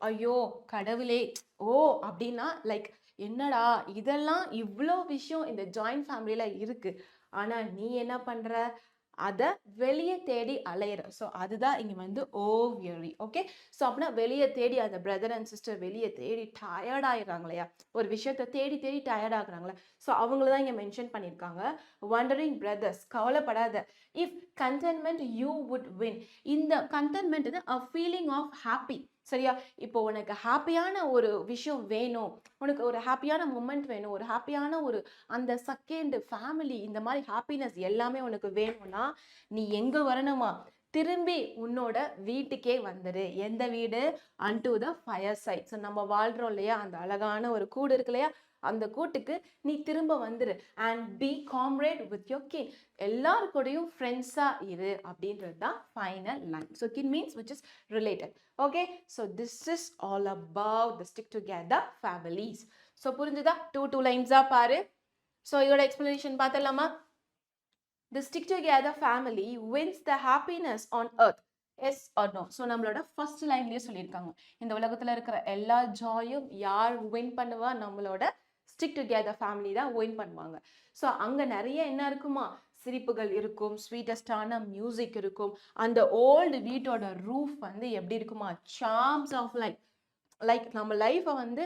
ஐயோ கடவுளே, ஓ அப்படின்னா like என்னடா இதெல்லாம் இவ்வளோ விஷயம் இந்த ஜாயிண்ட் ஃபேமிலியில இருக்கு, ஆனா நீ என்ன பண்ற, அதை வெளியே தேடி அலையிற. ஸோ அதுதான் இங்கே வந்து ஓவியரி. ஓகே, ஸோ அப்படின்னா வெளியே தேடி அந்த பிரதர் அண்ட் சிஸ்டர் வெளியே தேடி டயர்ட் ஆயிடுறாங்க இல்லையா, ஒரு விஷயத்த தேடி தேடி டயர்ட் ஆகுறாங்களே. ஸோ அவங்கள தான் இங்கே மென்ஷன் பண்ணியிருக்காங்க. வண்டரிங் பிரதர்ஸ், கவலைப்படாத. If contentment you would win, இந்த கண்டென்ட்மெண்ட் வந்து அ ஃபீலிங் ஆஃப் ஹாப்பி. சரியா, இப்போ உனக்கு ஹாப்பியான ஒரு விஷயம் வேணும், உனக்கு ஒரு ஹாப்பியான மூமெண்ட் வேணும், ஒரு ஹாப்பியான ஒரு அந்த செகண்ட் ஃபேமிலி, இந்த மாதிரி ஹாப்பினஸ் எல்லாமே உனக்கு வேணும்னா நீ எங்க வரணுமா, திரும்பி உன்னோட வீட்டுக்கே வந்துரு. எந்த வீடு? And the fireside. So நம்ம வாழ்றோம் இல்லையா, அந்த அழகான ஒரு கூடு இருக்கு இல்லையா, அந்த கூட்டுக்கு நீ திரும்ப வந்துரு. And be comrade with your kin, எல்லாருக்கூடையும் ஃப்ரெண்ட்ஸா இரு அப்படின்றது தான் final line. So kin means which is related. Okay, so this is all about the stick together families. So புரிஞ்சுதா? டூ லைன்ஸா பாரு. ஸோ இதோட எக்ஸ்பிளனேஷன் பார்த்தலாமா? The stick together family wins the happiness on earth. Yes or no? So நம்மளோட first லைன்லேயே சொல்லியிருக்காங்க, இந்த உலகத்தில் இருக்கிற எல்லா ஜாயும் யார் வின் பண்ணுவா, நம்மளோட ஸ்டிக் டுகெதர் ஃபேமிலி தான் வின் பண்ணுவாங்க. ஸோ அங்கே நிறைய என்ன இருக்குமா, சிரிப்புகள் இருக்கும், ஸ்வீட்டஸ்டான மியூசிக் இருக்கும், அந்த ஓல்டு வீட்டோட ரூஃப் வந்து எப்படி இருக்குமா, சார்ம்ஸ் ஆஃப் லைஃப். லைக் நம்ம லைஃப்பை வந்து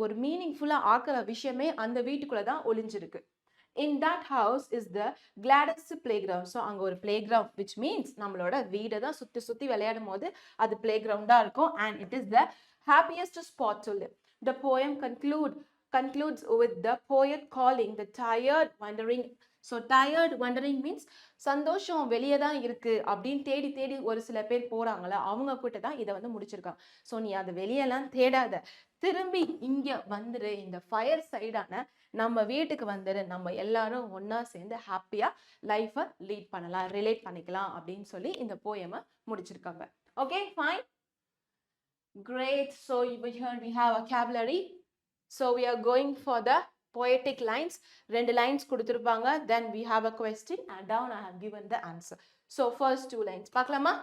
ஒரு மீனிங்ஃபுல்லாக ஆக்குற விஷயமே அந்த வீட்டுக்குள்ளே தான் ஒளிஞ்சிருக்கு. In that house is the gladdest playground. So அங்கே ஒரு playground, which means நம்மளோட வீடை தான் சுற்றி சுற்றி விளையாடும் போது அது playground-ஆக இருக்கும். And it is the happiest spot to live. The poem concludes with the poet calling the tired wandering. So tired wandering means சந்தோஷம் வெளியே தான் இருக்கு அப்படின்னு தேடி தேடி ஒரு சில பேர் போறாங்களா, அவங்க கிட்ட தான் இதை வந்து முடிச்சிருக்காங்க. ஸோ நீ அதை வெளியெல்லாம் தேடாத, திரும்பி இங்க வந்துரு, இந்த ஃபயர் சைடான நம்ம வீட்டுக்கு வந்துரு, நம்ம எல்லாரும் ஒன்னா சேர்ந்து ஹாப்பியா லைஃபை லீட் பண்ணலாம், ரிலேட் பண்ணிக்கலாம் அப்படின்னு சொல்லி இந்த போயமை முடிச்சிருக்காங்க. Okay, fine, great. So here we have vocabulary. So we are going for the poetic lines. ரெண்டு lines கொடுத்திருப்பாங்க, then we have a question and down I have given the answer. So first two lines பார்க்கலாமா?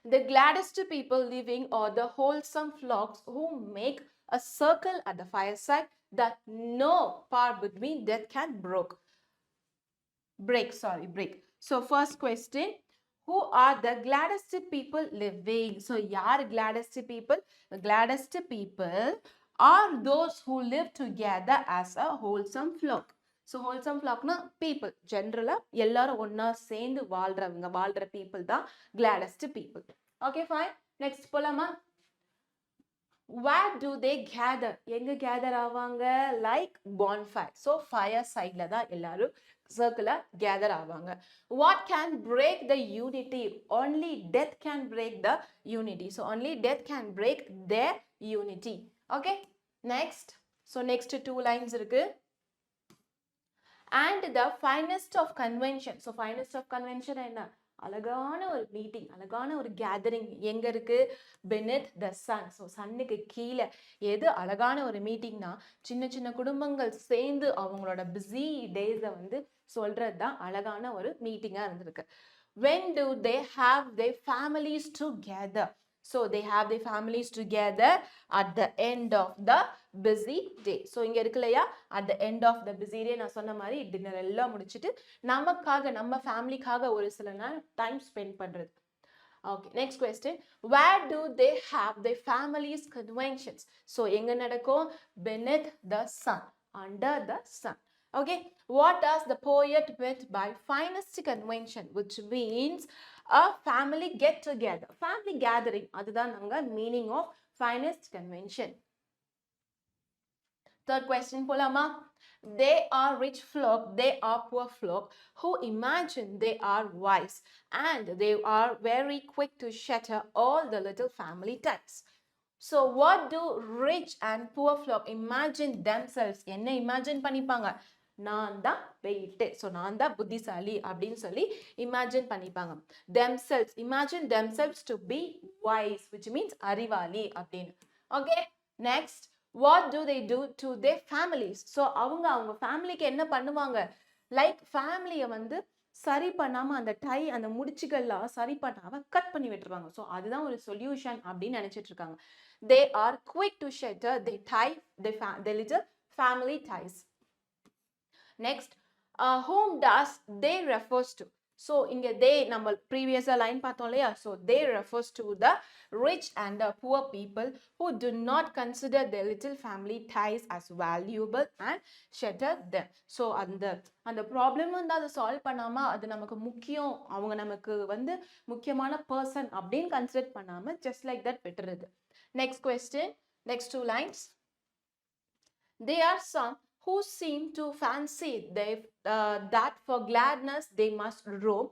The gladdest people living are the wholesome flocks who make a circle at the fireside that no part between death can break. So first question, who are the gladdest people living? So yaar gladdest people? The gladdest people are those who live together as a wholesome flock. So wholesome flock na people, generally எல்லாரும் ஒன்னா சேர்ந்து வாழ்ற people தான் gladdest people. Okay, fine. Next போலாமா? Where do they gather? எங்க gather ஆவாங்க? Like bonfire. So fire சைட்ல தான் எல்லாரும் சர்க்கிளா கேதர் ஆவாங்க. What can break the unity? Only death can break the unity. So only death can break their unity. Okay, next. So next two lines இருக்கு. And the finest of convention. So finest of convention என்ன? அழகான ஒரு meeting, அழகான ஒரு gathering எங்க இருக்கு? beneath the sun. So சன்னுக்கு கீழே எது அழகான ஒரு மீட்டிங்னா, சின்ன சின்ன குடும்பங்கள் சேர்ந்து அவங்களோட பிஸி டேஸை வந்து சொல்றது தான் அழகான ஒரு மீட்டிங்கா இருந்திருக்கு. when do they have their families together? So they have their families together at the end of the busy day. So இங்க இருக்கு இல்லையா, at the end of the busy day, நான் சொன்ன மாதிரி டின்னர் எல்லாம் முடிச்சுட்டு நமக்காக நம்ம ஃபேமிலிக்காக ஒரு சில நாள் டைம் ஸ்பெண்ட் பண்றது. Okay, next question, where do they have their families conventions? So எங்க நடக்கும்? beneath the sun, under the sun. Okay, what does the poet meant by finest convention, which means a family get together, family gathering. அதுதான் நாங்க meaning of finest convention. Third question polama. They are rich folk, they are poor folk who imagine they are wise and they are very quick to shatter all the little family ties. So what do rich and poor folk imagine themselves? என்ன imagine பண்ணிப்பாங்க? நான் தான் wait, so நான் தான் புத்திசாலி அப்படின்னு சொல்லி imagine பண்ணிப்பாங்க. themselves, imagine themselves to be wise, which means அறிவாளி அப்படின்னு. Okay, next, what do they do to their families? So அவங்க ஃபேமிலிக்கு என்ன பண்ணுவாங்க? லைக் ஃபேமிலியை வந்து சரி பண்ணாம அந்த டை அந்த முடிச்சுகள்லாம் சரி பண்ணாம கட் பண்ணி விட்டுருவாங்க. ஸோ அதுதான் ஒரு சொல்யூஷன் அப்படின்னு நினைச்சிட்டு இருக்காங்க. they are quick to shatter the little family ties. Next, whom does they refers to? So இங்க they நம்ம previous line பார்த்தோம் இல்லையா? So they refers to the rich and the poor people who do not consider their little family ties as valuable and shatter them. So அந்த problem வந்து அதை solve பண்ணாம அது நமக்கு முக்கியம், அவங்க நமக்கு வந்து முக்கியமான பர்சன் அப்படின்னு கன்சிடர் பண்ணாம just like that விட்டுறது. Next question, next two lines. They are some who seem to fancy that for gladness they must roam,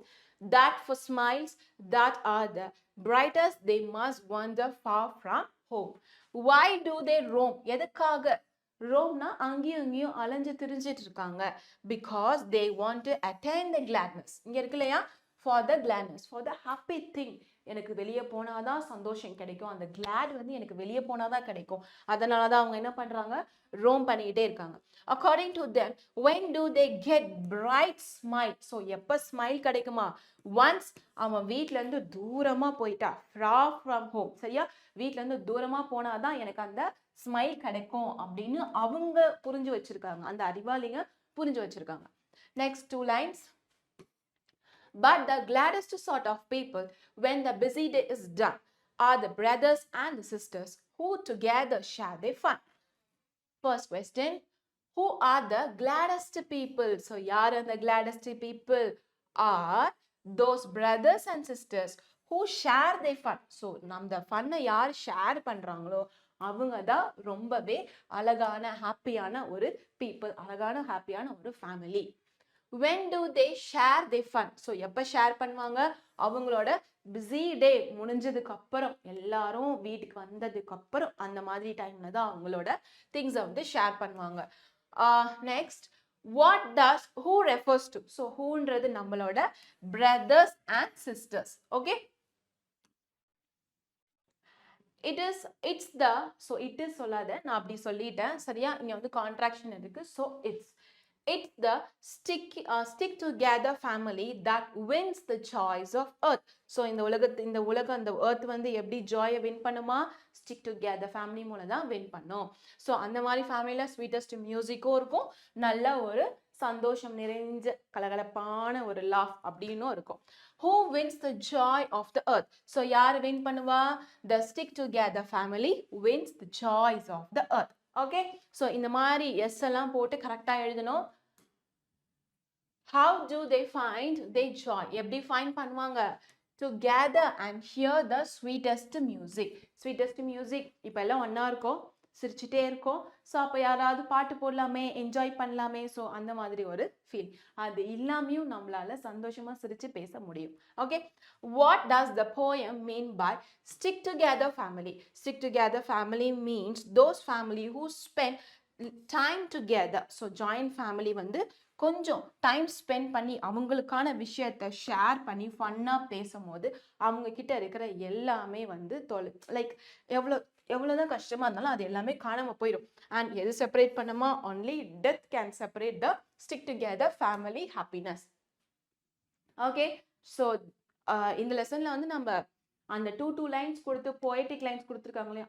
that for smiles that are the brightest they must wander far from home. Why do they roam? எதுக்காக ரோம்னா அங்கேயும் இங்கேயும் அலைஞ்சு திரிஞ்சிட்டு இருக்காங்க. Because they want to attain the gladness. இங்க இருக்கு இல்லையா? For the gladness, for the happy thing. எனக்கு வெளியே போனாதான் சந்தோஷம் கிடைக்கும், அந்த கிளாட் வந்து எனக்கு வெளியே போனாதான் கிடைக்கும். அதனாலதான் அவங்க என்ன பண்றாங்க? ரோம் பண்ணிக்கிட்டே இருக்காங்க. According to them, when do they get bright smile? So எப்ப ஸ்மைல் கிடைக்குமா? Once அவன் வீட்ல இருந்து தூரமா போயிட்டா, far from home. சரியா? வீட்ல இருந்து தூரமா போனாதான் எனக்கு அந்த ஸ்மைல் கிடைக்கும் அப்படின்னு அவங்க புரிஞ்சு வச்சிருக்காங்க, அந்த அறிவாளிங்க புரிஞ்சு வச்சிருக்காங்க. Next two lines. But the gladdest sort of people, when the busy day is done, are the brothers and the sisters who together share their fun. First question, who are the gladdest people? So yaar are the gladdest people? Are those brothers and sisters who share their fun. So நம்ம the fun யார் share பண்றாங்களோ அவங்க தான் ரொம்பவே அழகான ஹாப்பியான ஒரு people, அழகான ஹாப்பியான ஒரு family. When do they share their fun? So எப்ப ஷேர் பண்ணுவாங்க? அவங்களோட பிஸி டே முடிஞ்சதுக்கு அப்புறம், எல்லாரும் வீட்டுக்கு வந்ததுக்கு அப்புறம் அந்த மாதிரி டைம்ல தான் அவங்களோட திங்ஸை வந்து ஷேர் பண்ணுவாங்க. Next, what does who refers to? So whoன்றது நம்மளோட brothers and sisters. Okay, it's the, so it is சொல்லாத, நான் அப்படி சொல்லிட்டேன் சரியா? இங்க வந்து கான்ட்ராக்ஷன் இருக்கு. So it's the stick together family that wins the joys of earth. So இந்த உலகம் அந்த earth வந்து எப்படி ஜாயை வின் பண்ணுமா? stick together family மூலம் தான் வின் பண்ணும். ஸோ அந்த மாதிரி ஃபேமிலியில் ஸ்வீட்டஸ்ட் மியூசிக்கும் இருக்கும், நல்ல ஒரு சந்தோஷம் நிறைஞ்ச கலகலப்பான ஒரு லாஃப் அப்படின்னும் இருக்கும். Who wins the joy of the earth? So யார் வின் பண்ணுவா? The stick together family wins the joys of the earth. Okay, so இந்த மாதிரி எஸ் எல்லாம் போட்டு கரெக்டாக எழுதணும். How do they find their joy? எப்படி ஃபைண்ட் பண்ணுவாங்க? To gather and hear the sweetest music. Sweetest music, இப்போ எல்லாம் ஒன்றா இருக்கோம், சிரிச்சுட்டே இருக்கோம். ஸோ அப்போ யாராவது பாட்டு போடலாமே, என்ஜாய் பண்ணலாமே. ஸோ அந்த மாதிரி ஒரு ஃபீல், அது இல்லாமையும் நம்மளால சந்தோஷமா சிரிச்சு பேச முடியும். Okay, what does the poem mean by stick together family? Stick together family means those family who spend time together. So joint family வந்து கொஞ்சம் டைம் ஸ்பெண்ட் பண்ணி அவங்களுக்கான விஷயத்த ஷேர் பண்ணி ஃபன்னாக பேசும்போது அவங்க கிட்ட இருக்கிற எல்லாமே வந்து லைக் எவ்வளோதான் கஷ்டமாக இருந்தாலும் அது எல்லாமே காணாமல் போயிடும். அண்ட் எது செப்பரேட் பண்ணுமா? Only death can separate the stick together family happiness. Okay, so இந்த லெசனில் வந்து நம்ம அந்த டூ லைன்ஸ் கொடுத்து போயட்டிக் லைன்ஸ் கொடுத்துருக்காங்க இல்லையா,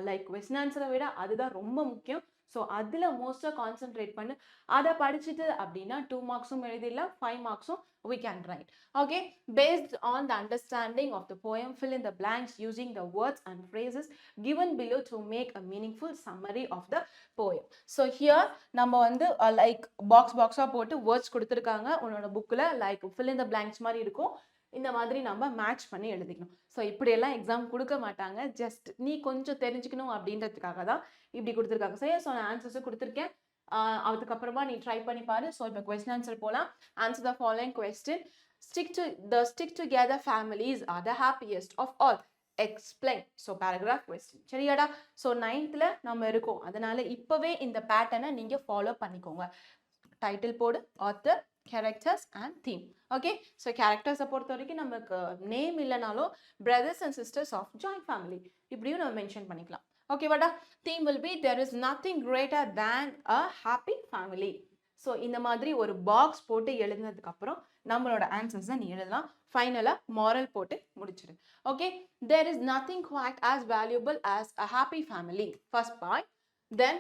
லைக் கொஸ்டின் ஆன்சரை விட அதுதான் ரொம்ப முக்கியம். ஸோ அதில் மோஸ்ட்டாக கான்சென்ட்ரேட் பண்ணு. அதை படிச்சுட்டு அப்படின்னா 2 மார்க்ஸும் எழுதிடலாம், 5 மார்க்ஸும் we can write. Okay, based on the understanding of the poem, fill in the blanks using the words and phrases given below to make a meaningful summary of the poem. So here நம்ம வந்து like பாக்ஸாக போட்டு words கொடுத்துருக்காங்க உன்னோட புக்கில், like fill in the blanks மாதிரி இருக்கும். இந்த மாதிரி நம்ம மேட்ச் பண்ணி எழுதிக்கணும். ஸோ இப்படியெல்லாம் எக்ஸாம் கொடுக்க மாட்டாங்க. ஜஸ்ட் நீ கொஞ்சம் தெரிஞ்சுக்கணும் அப்படின்றதுக்காக தான் இப்படி கொடுத்துருக்காங்க. சரி, ஸோ நான் ஆன்சர்ஸும் கொடுத்துருக்கேன். அதுக்கப்புறமா நீ ட்ரை பண்ணி பாரு. ஸோ இப்போ கொஸ்டின் ஆன்சர் போகலாம். Answer the following question. Stick together families are the happiest of all. Explain. So paragraph question. சரியாடா? ஸோ 9th நம்ம இருக்கோம். அதனால இப்பவே இந்த பேட்டர்னை நீங்க ஃபாலோ பண்ணிக்கோங்க. டைட்டில் போடு, author, characters and theme. Okay, so கேரக்டர்ஸை பொறுத்த வரைக்கும் நமக்கு நேம் இல்லைனாலும் brothers and sisters of joint family இப்படியும் நம்ம மென்ஷன் பண்ணிக்கலாம். ஓகேவாடா? Theme will be there is nothing greater than a happy family. So இந்த மாதிரி ஒரு பாக்ஸ் போட்டு எழுதினதுக்கு அப்புறம் நம்மளோட ஆன்சர்ஸை நீ எழுதலாம். ஃபைனலாக மாரல் போட்டு முடிச்சிடு. Okay, there is nothing quite as valuable as a happy family. First point. Then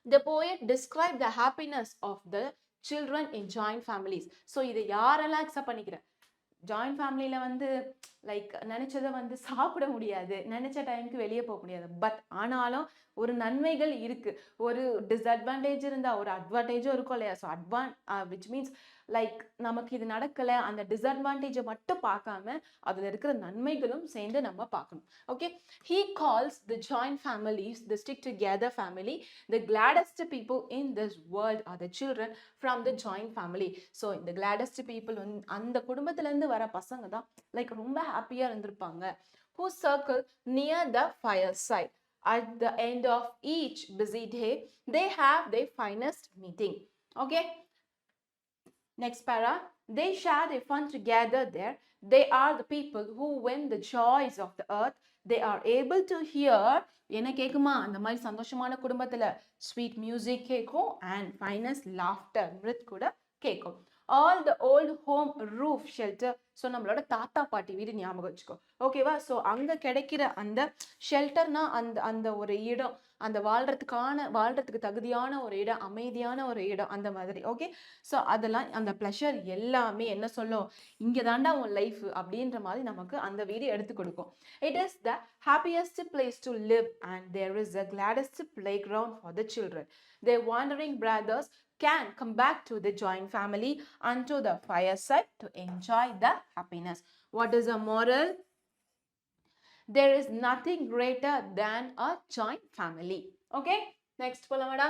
the poet described the happiness of the children in joint families. So இதை யாரெல்லாம் அக்செப்ட் பண்ணிக்கிற? ஜாயிண்ட் ஃபேமிலியில் வந்து லைக் நினச்சதை வந்து சாப்பிட முடியாது, நினச்ச டைமுக்கு வெளியே போக முடியாது. பட் ஆனாலும் ஒரு நன்மைகள் இருக்குது. ஒரு டிஸ்அட்வான்டேஜ் இருந்தால் ஒரு அட்வான்டேஜும் இருக்கும் இல்லையா? ஸோ விச் மீன்ஸ் லைக் நமக்கு இது நடக்கலை, அந்த டிஸ்அட்வான்டேஜை மட்டும் பார்க்காம அதில் இருக்கிற நன்மைகளும் சேர்ந்து நம்ம பார்க்கணும். Okay, he calls the joint families, the stick together family, the gladdest people in this world are the children from the joint family. So இந்த gladdest people அந்த குடும்பத்திலேருந்து வர பசங்க தான் லைக் ரொம்ப ஹாப்பியாக இருந்திருப்பாங்க. who circle near the fireside. At the end of each busy day, they have their finest meeting. Okay? Next para. They share their fun together there. They are the people who win the joys of the earth. They are able to hear என்ன கேட்குமா அந்த மாதிரி சந்தோஷமான குடும்பத்தில் sweet music கேட்கும் and finest laughter மிருத் கூட கேட்கும். All the old home roof shelter. So நம்மளோட தாத்தா பாட்டி வீடு ஞாபகம் வச்சுக்கோ. ஓகேவா? ஸோ அங்கே கிடைக்கிற அந்த ஷெல்டர்னா அந்த அந்த ஒரு இடம், அந்த வாழ்கிறதுக்கு தகுதியான ஒரு இடம், அமைதியான ஒரு இடம், அந்த மாதிரி. ஓகே, ஸோ அதெல்லாம் அந்த ப்ளஷர் எல்லாமே என்ன சொல்லும்? இங்கே தாண்டா உன் லைஃப் அப்படின்ற மாதிரி நமக்கு அந்த வீடு எடுத்து கொடுக்கும். It is the happiest place to live and there is the gladdest playground for the children. Their wandering brothers can come back to the joint family unto the fireside to enjoy the happiness. What is a moral? There is nothing greater than a joint family. Okay, next polamada.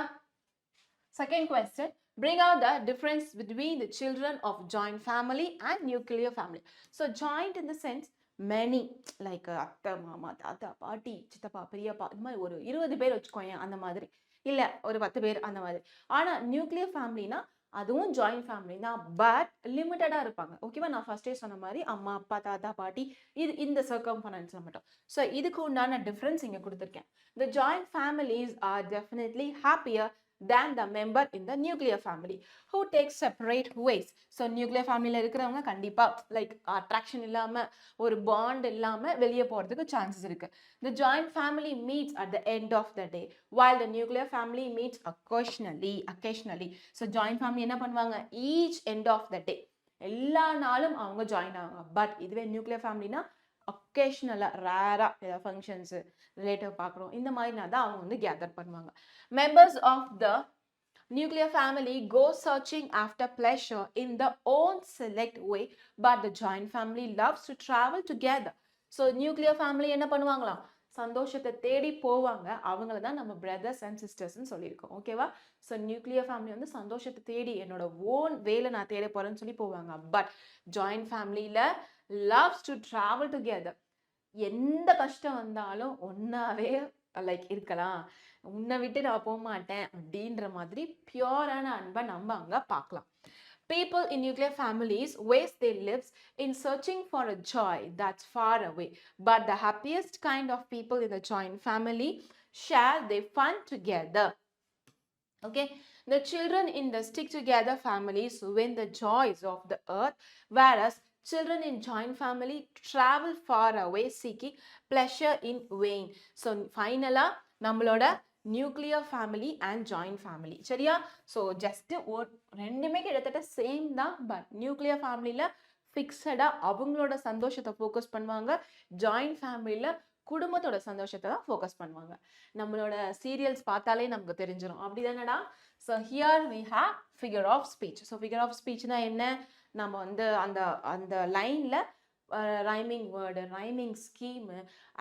Second question. Bring out the difference between the children of joint family and nuclear family. So joint in the sense many, like அத்தை மாமா தாத்தா பாட்டி சித்தப்பா பெரியப்பா இந்த மாதிரி ஒரு 20 பேர் வச்சுக்கோங்க, அந்த மாதிரி இல்லை ஒரு 10 பேர் அந்த மாதிரி. ஆனால் நியூக்ளியர் ஃபேமிலினா அதுவும் ஜாயிண்ட் ஃபேமிலி தான், பட் லிமிட்டடாக இருப்பாங்க. ஓகேவா? நான் ஃபர்ஸ்டே சொன்ன மாதிரி அம்மா அப்பா தாத்தா பாட்டி இது இந்த சர்க்கம்ஃபரன்ஸில் மட்டும். ஸோ இதுக்கு உண்டான டிஃப்ரென்ஸ் இங்கே கொடுத்துருக்கேன். The joint families are definitely happier than the member in the nuclear family who takes separate ways. So nuclear family இருக்கிறவங்க கண்டிப்பா லைக் அட்ராக்ஷன் இல்லாம ஒரு பாண்ட் இல்லாம வெளியே போறதுக்கு சான்சஸ் இருக்கு. The joint family meets at the end of the day while the nuclear family meets occasionally. So joint family என்ன பண்ணுவாங்க? each end of the day எல்லா நாளும் அவங்க ஜாயின் ஆவாங்க. பட் இதுவே நியூக்ளியர் ஃபேமிலினா ஒகேஷ்னலாக ரேராக ஏதாவது ஃபங்க்ஷன்ஸு ரிலேட்டிவ் பார்க்குறோம் இந்த மாதிரினா தான் அவங்க வந்து கேதர் பண்ணுவாங்க. Members of the nuclear family go searching after pleasure in their own select way, but the joint family loves to travel together. So nuclear family என்ன பண்ணுவாங்களாம்? சந்தோஷத்தை தேடி போவாங்க. அவங்கள தான் நம்ம பிரதர்ஸ் அண்ட் சிஸ்டர்ஸ்ன்னு சொல்லியிருக்கோம். ஓகேவா? ஸோ நியூக்ளியர் ஃபேமிலி வந்து சந்தோஷத்தை தேடி என்னோட ஓன் வேலை நான் தேட போகிறேன்னு சொல்லி போவாங்க. பட் ஜாயிண்ட் ஃபேமிலியில் லவ்ஸ் டு ட்ராவல் டுகெதர். எந்த கஷ்டம் வந்தாலும் ஒன்றாவே லைக் இருக்கலாம், உன்னை விட்டு நான் போக மாட்டேன் அப்படின்ற மாதிரி பியூரான அன்பை நம்ம அங்கே பார்க்கலாம். People in nuclear families waste their lives in searching for a joy that's far away. But the happiest kind of people in the joint family share their fun together. Okay, the children in the stick together families win the joys of the earth, whereas children in joint family travel far away seeking pleasure in vain. So finally நம்மளோட nuclear family and joint family சரியா? So just ரெண்டுமே கிட்டத்தட்ட same தான். But nuclear ஃபேமிலியில் ஃபிக்ஸடாக அவங்களோட சந்தோஷத்தை focus பண்ணுவாங்க, joint ஃபேமிலியில் குடும்பத்தோட சந்தோஷத்தை தான் ஃபோக்கஸ் பண்ணுவாங்க. நம்மளோட சீரியல்ஸ் பார்த்தாலே நமக்கு தெரிஞ்சிடும், அப்படி தானடா? So here we have figure of speech. So figure of ஸ்பீச்னா என்ன? நம்ம வந்து அந்த அந்த லைன்ல rhyming word, rhyming scheme,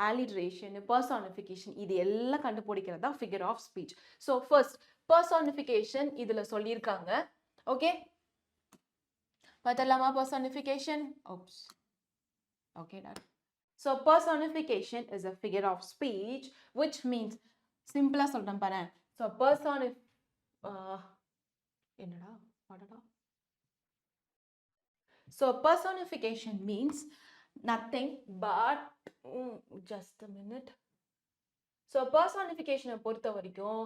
alliteration, personification இது எல்லாம் கண்டுபிடிக்கிறது தான் figure of speech. So first personification இதில் சொல்லியிருக்காங்க. ஓகே, பார்த்தலாமா personification? Oops, okay done. So personification is a figure of speech which means சிம்பிளா சொல்றேன் பாரு. So என்னடா பாடடா. So personification means nothing but just a minute. So personification பொறுத்த வரைக்கும்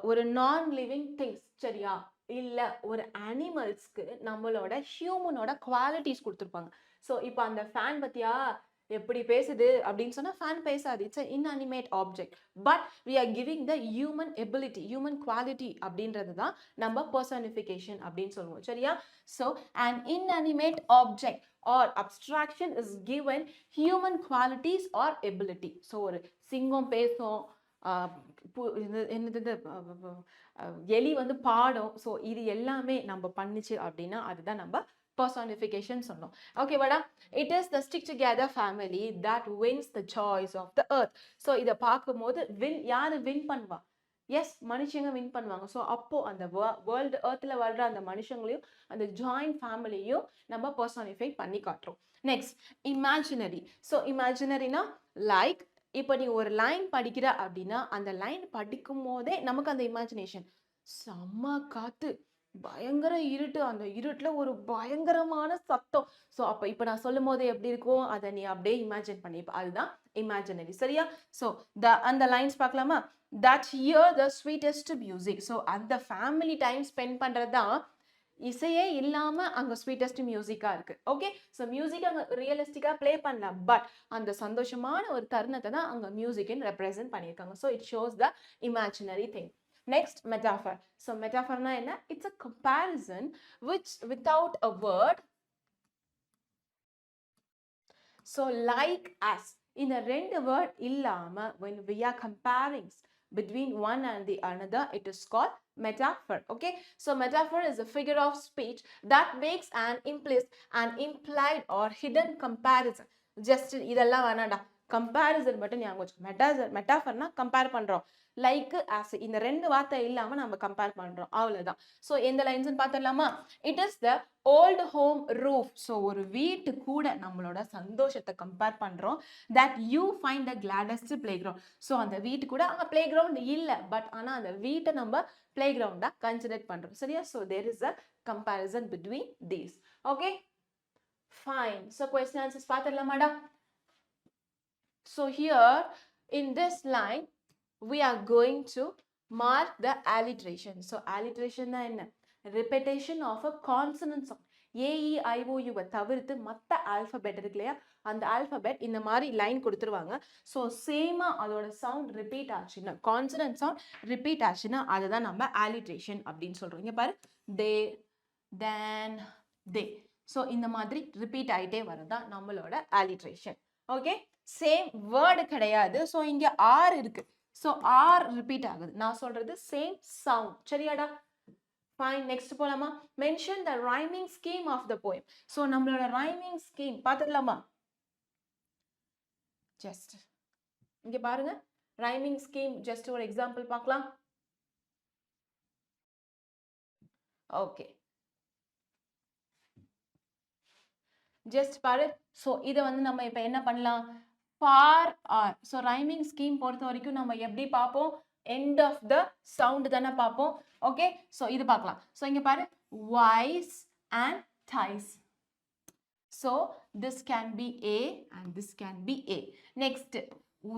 ஒரு நான் லிவிங் திங்ஸ், சரியா, இல்ல ஒரு அனிமல்ஸ்க்கு நம்மளோட ஹியூமனோட குவாலிட்டிஸ் கொடுத்துருப்பாங்க. ஸோ இப்போ அந்த ஃபேன் பத்தியா எப்படி பேசுது அப்படின்னு சொன்னா ஃபேன் பேசாது, it's a inanimate object. But we are giving the human ability, human quality அப்படின்றது தான் நம்ம பர்சனிஃபிகேஷன் அப்படின்னு சொல்லுவோம், சரியா. So and inanimate object or abstraction is given human qualities or ability. So ஒரு சிங்கம் பேசும், என்னது எலி வந்து பாடும். ஸோ இது எல்லாமே நம்ம பண்ணிச்சு அப்படின்னா அதுதான் நம்ம personification சொன்னோம். ஓகே வாடா. It is the stick together family that wins the choice of the earth. So இதை பார்க்கும்போது யாரு வின் பண்ணுவா? எஸ், மனுஷங்க வின் பண்ணுவாங்க. ஸோ அப்போ அந்த வேர்ல்டு எர்த்தில் வாழ்ற அந்த மனுஷங்களையும் அந்த ஜாயிண்ட் ஃபேமிலியும் நம்ம பர்சானிஃபை பண்ணி காட்டுறோம். Next imaginary. ஸோ இமேஜினரினா லைக் இப்போ நீ ஒரு லைன் படிக்கிற அப்படின்னா அந்த லைன் படிக்கும் போதே நமக்கு அந்த இமேஜினேஷன், செம்ம காத்து, பயங்கர இருட்டு, அந்த இருட்டுல ஒரு பயங்கரமான சத்தம். ஸோ அப்போ இப்போ நான் சொல்லும் போது எப்படி இருக்கும் அதை நீ அப்படியே இமேஜின் பண்ணிப்ப, அதுதான் இமேஜினரி, சரியா. ஸோ அந்த லைன்ஸ் பார்க்கலாமா? That here the sweetest music. So அந்த ஃபேமிலி டைம் ஸ்பெண்ட் பண்றது தான் இசையே இல்லாம அங்க ஸ்வீட்டஸ்ட் மியூசிக்கா இருக்கு. ஓகே, ஸோ மியூசிக் அங்க ரியலிஸ்டிக்கா பிளே பண்ணலாம், பட் அந்த சந்தோஷமான ஒரு தருணத்தை தான் அங்க மியூசிக்னு ரெப்ரசென்ட் பண்ணியிருக்காங்க. So it shows the imaginary thing. Next, metaphor. So metaphor na enna? It's a comparison which without a word. So like as in the ரெண்டு word illama when we are comparing between one and the another, it is called metaphor. Okay, so metaphor is a figure of speech that makes an implicit and implied or hidden comparison. Just இதெல்லாம் வேணாடா, comparison மட்டும் ஞாபகம் வச்சுக்கோ. மெட்டாஃபர்னா compare பண்றோம், like as, இந்த ரெண்டு வார்த்தை இல்லாம நம்ம கம்பேர் பண்றோம், அவ்வளவுதான். ஸோ எந்த லைன்ஸ்ன்னு பார்த்துடலாமா? It is the old home roof. So ஒரு வீட்டு கூட நம்மளோட சந்தோஷத்தை கம்பேர் பண்றோம். That you find the gladdest playground. So அந்த வீட்டு கூட அங்கே பிளே கிரவுண்ட் இல்லை, பட் ஆனால் அந்த வீட்டை நம்ம பிளே கிரவுண்டா கன்சிடர் பண்றோம், சரியா. So there is a comparison between these. Okay, fine. So question answers பார்த்துடலாமாடா? So here in this line we are going to mark the alliteration. So alliteration na enna? Repetition of a consonant sound. A E I O U தவிர்த்து மற்ற alphabet இருக்கு இல்லையா, அந்த alphabet இந்த மாதிரி line கொடுத்துருவாங்க. So சேமா அதோட சவுண்ட் ரிப்பீட் ஆச்சுன்னா, கான்சனன்ட் சவுண்ட் ரிப்பீட் ஆச்சுன்னா அதுதான் நம்ம alliteration அப்படின்னு சொல்றோம். இங்க பாரு, தே, தேன், தே. ஸோ இந்த மாதிரி ரிப்பீட் ஆகிட்டே வரதான் நம்மளோட alliteration. ஓகே, சேம் வேர்டு கிடையாது. ஸோ இங்க ஆர் இருக்கு, ஸோ ஆர் ரிப்பீட் ஆகுது. நான் சொல்றது சேம் சவுண்ட், சரியாடா. ஃபைன், நெக்ஸ்ட் போலாமா? Mention the rhyming scheme of the poem. So நம்மளோட ரைமிங் ஸ்கீம் பார்த்துடலாமா? ஜஸ்ட் இங்க பாருங்க, ரைமிங் ஸ்கீம் ஜஸ்ட் ஒரு எக்ஸாம்பிள் பார்க்கலாம். ஓகே, ஜஸ்ட் பாரு. ஸோ இதை வந்து நம்ம இப்போ என்ன பண்ணலாம்? For R. So rhyming scheme பொறுத்த வரைக்கும் நம்ம எப்படி பார்ப்போம்? எண்ட் ஆஃப் த சவுண்ட் தானே பார்ப்போம். ஓகே, ஸோ இது பார்க்கலாம். ஸோ இங்கே பாரு, vice and dice. So this can be A and this can be A. Next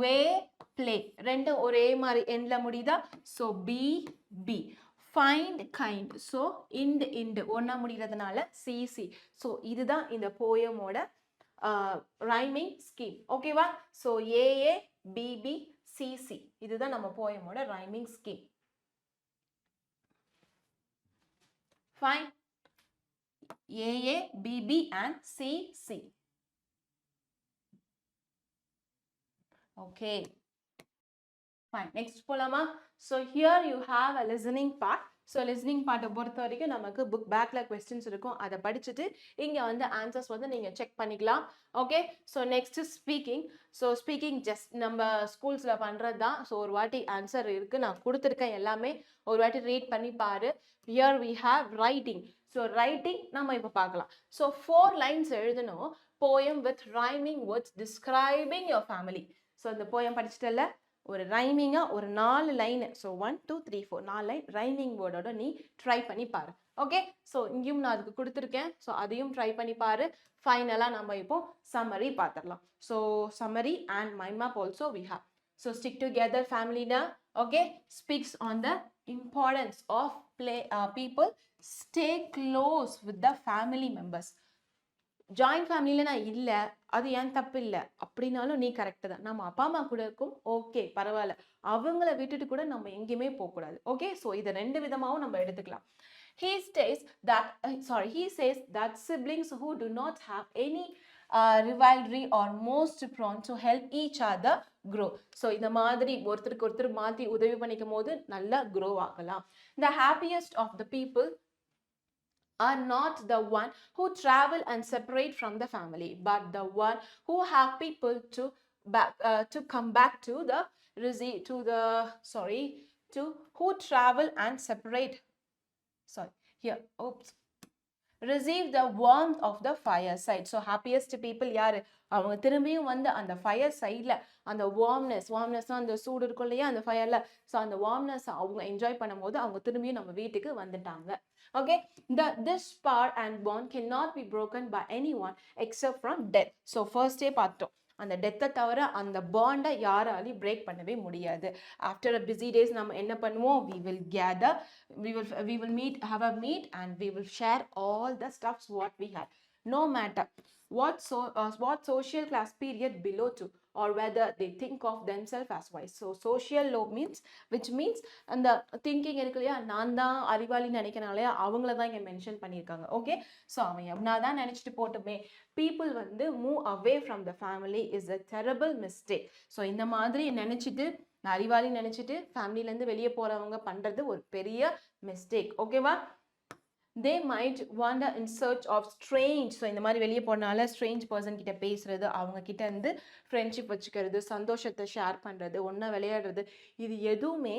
way, play, ரெண்டு ஒரே மாதிரி எண்ட்ல முடியுதா? So B, B. Find, kind. So end ஒன்னா முடிகிறதுனால சிசி. ஸோ இதுதான் இந்த போயமோட ரைமிங் ஸ்கீம். ஓகேவா? ஸோ ஏஏ, பிபி, சிசி, இதுதான் நம்ம போயமோட rhyming scheme. Fine, A A, B B and C C. Okay, fine. Next போலாமா? So here you have a listening part. So listening பார்ட்டை பொறுத்த வரைக்கும் நமக்கு புக் பேக்கில் கொஸ்டின்ஸ் இருக்கும், அதை படிச்சுட்டு இங்கே வந்து ஆன்சர்ஸ் வந்து நீங்கள் செக் பண்ணிக்கலாம். Okay, so next speaking. So speaking just நம்ம ஸ்கூல்ஸில் பண்ணுறது தான். ஸோ ஒரு வாட்டி ஆன்சர் இருக்குது, நான் கொடுத்துருக்கேன் எல்லாமே, ஒரு வாட்டி ரீட் பண்ணி பாரு. Here we have writing. So writing நம்ம இப்போ பார்க்கலாம். ஸோ 4 lines எழுதணும். Poem with rhyming words describing your family. So இந்த போயம் படிச்சுட்டல, ஒரு ரைமிங்காக ஒரு 4 லைன். ஸோ 1 2 3 4 4 லைன் ரைமிங் வேர்டோட நீ ட்ரை பண்ணி பாரு. ஓகே, ஸோ இங்கேயும் நான் அதுக்கு கொடுத்துருக்கேன். ஸோ அதையும் ட்ரை பண்ணி பாரு. ஃபைனலாக நம்ம இப்போ சம்மரி பார்த்துடலாம். So summary and mind map also we have. So stick together ஃபேமிலினா okay speaks on the importance of people stay close with the family members. Joint ஃபேமிலியில் நான் இல்லை, அது ஏன் தப்பு இல்லை அப்படின்னாலும் நீ கரெக்டு தான். நம்ம அப்பா அம்மா கூட இருக்கும், ஓகே பரவாயில்ல, அவங்கள விட்டுட்டு கூட நம்ம எங்கேயுமே போகக்கூடாது. ஓகே, ஸோ இதை 2 விதமாகவும் நம்ம எடுத்துக்கலாம். He says that siblings who do not have any rivalry are most prone to help each other grow. So இந்த மாதிரி ஒருத்தருக்கு ஒருத்தர் மாற்றி உதவி பண்ணிக்கும் போது நல்லா grow ஆகலாம். The happiest of the people are not the one who travel and separate from the family, but the one who have people to come back to who travel and separate. Receive the warmth of the fireside. So happiest people யாரு? அவங்க திரும்பியும் வந்து அந்த fire சைடில் அந்த warmness அந்த சூடு இருக்கும் இல்லையா அந்த ஃபயரில், ஸோ அந்த வார்ம்னஸ் அவங்க என்ஜாய் பண்ணும்போது அவங்க திரும்பியும் நம்ம வீட்டுக்கு வந்துட்டாங்க. Okay, this power and bond cannot be broken by anyone except from death. So ஃபர்ஸ்டே பார்த்தோம், அந்த டெத்தை தவிர அந்த பாண்டை யாராலையும் பிரேக் பண்ணவே முடியாது. ஆஃப்டர் அ பிஸி டேஸ் நம்ம என்ன பண்ணுவோம், we will gather, we will meet, have a meet and we will share all the stuffs what we had, no matter what social class period below to or whether they think of themselves as wise. So social low which means அந்த thinking இருக்கு இல்லையா, நான் தான் அறிவாளின்னு நினைக்கிறனாலையா அவங்கள தான் இங்கே mention பண்ணியிருக்காங்க. Okay, so அவன் எப்படின்னா தான் நினச்சிட்டு போட்டுமே, people வந்து move away from the family is a terrible mistake. So இந்த மாதிரி நினச்சிட்டு நான் அறிவாளி நினச்சிட்டு ஃபேமிலியிலேருந்து வெளியே போகிறவங்க பண்ணுறது ஒரு பெரிய மிஸ்டேக். ஓகேவா, they might wander in search of strange. So இந்த மாதிரி வெளியே போனால ஸ்ட்ரேஞ்ச் பர்சன் கிட்ட பேசுறது, அவங்க கிட்ட இருந்து ஃப்ரெண்ட்ஷிப் வச்சுக்கிறது, சந்தோஷத்தை ஷேர் பண்ணுறது, ஒன்றா விளையாடுறது, இது எதுவுமே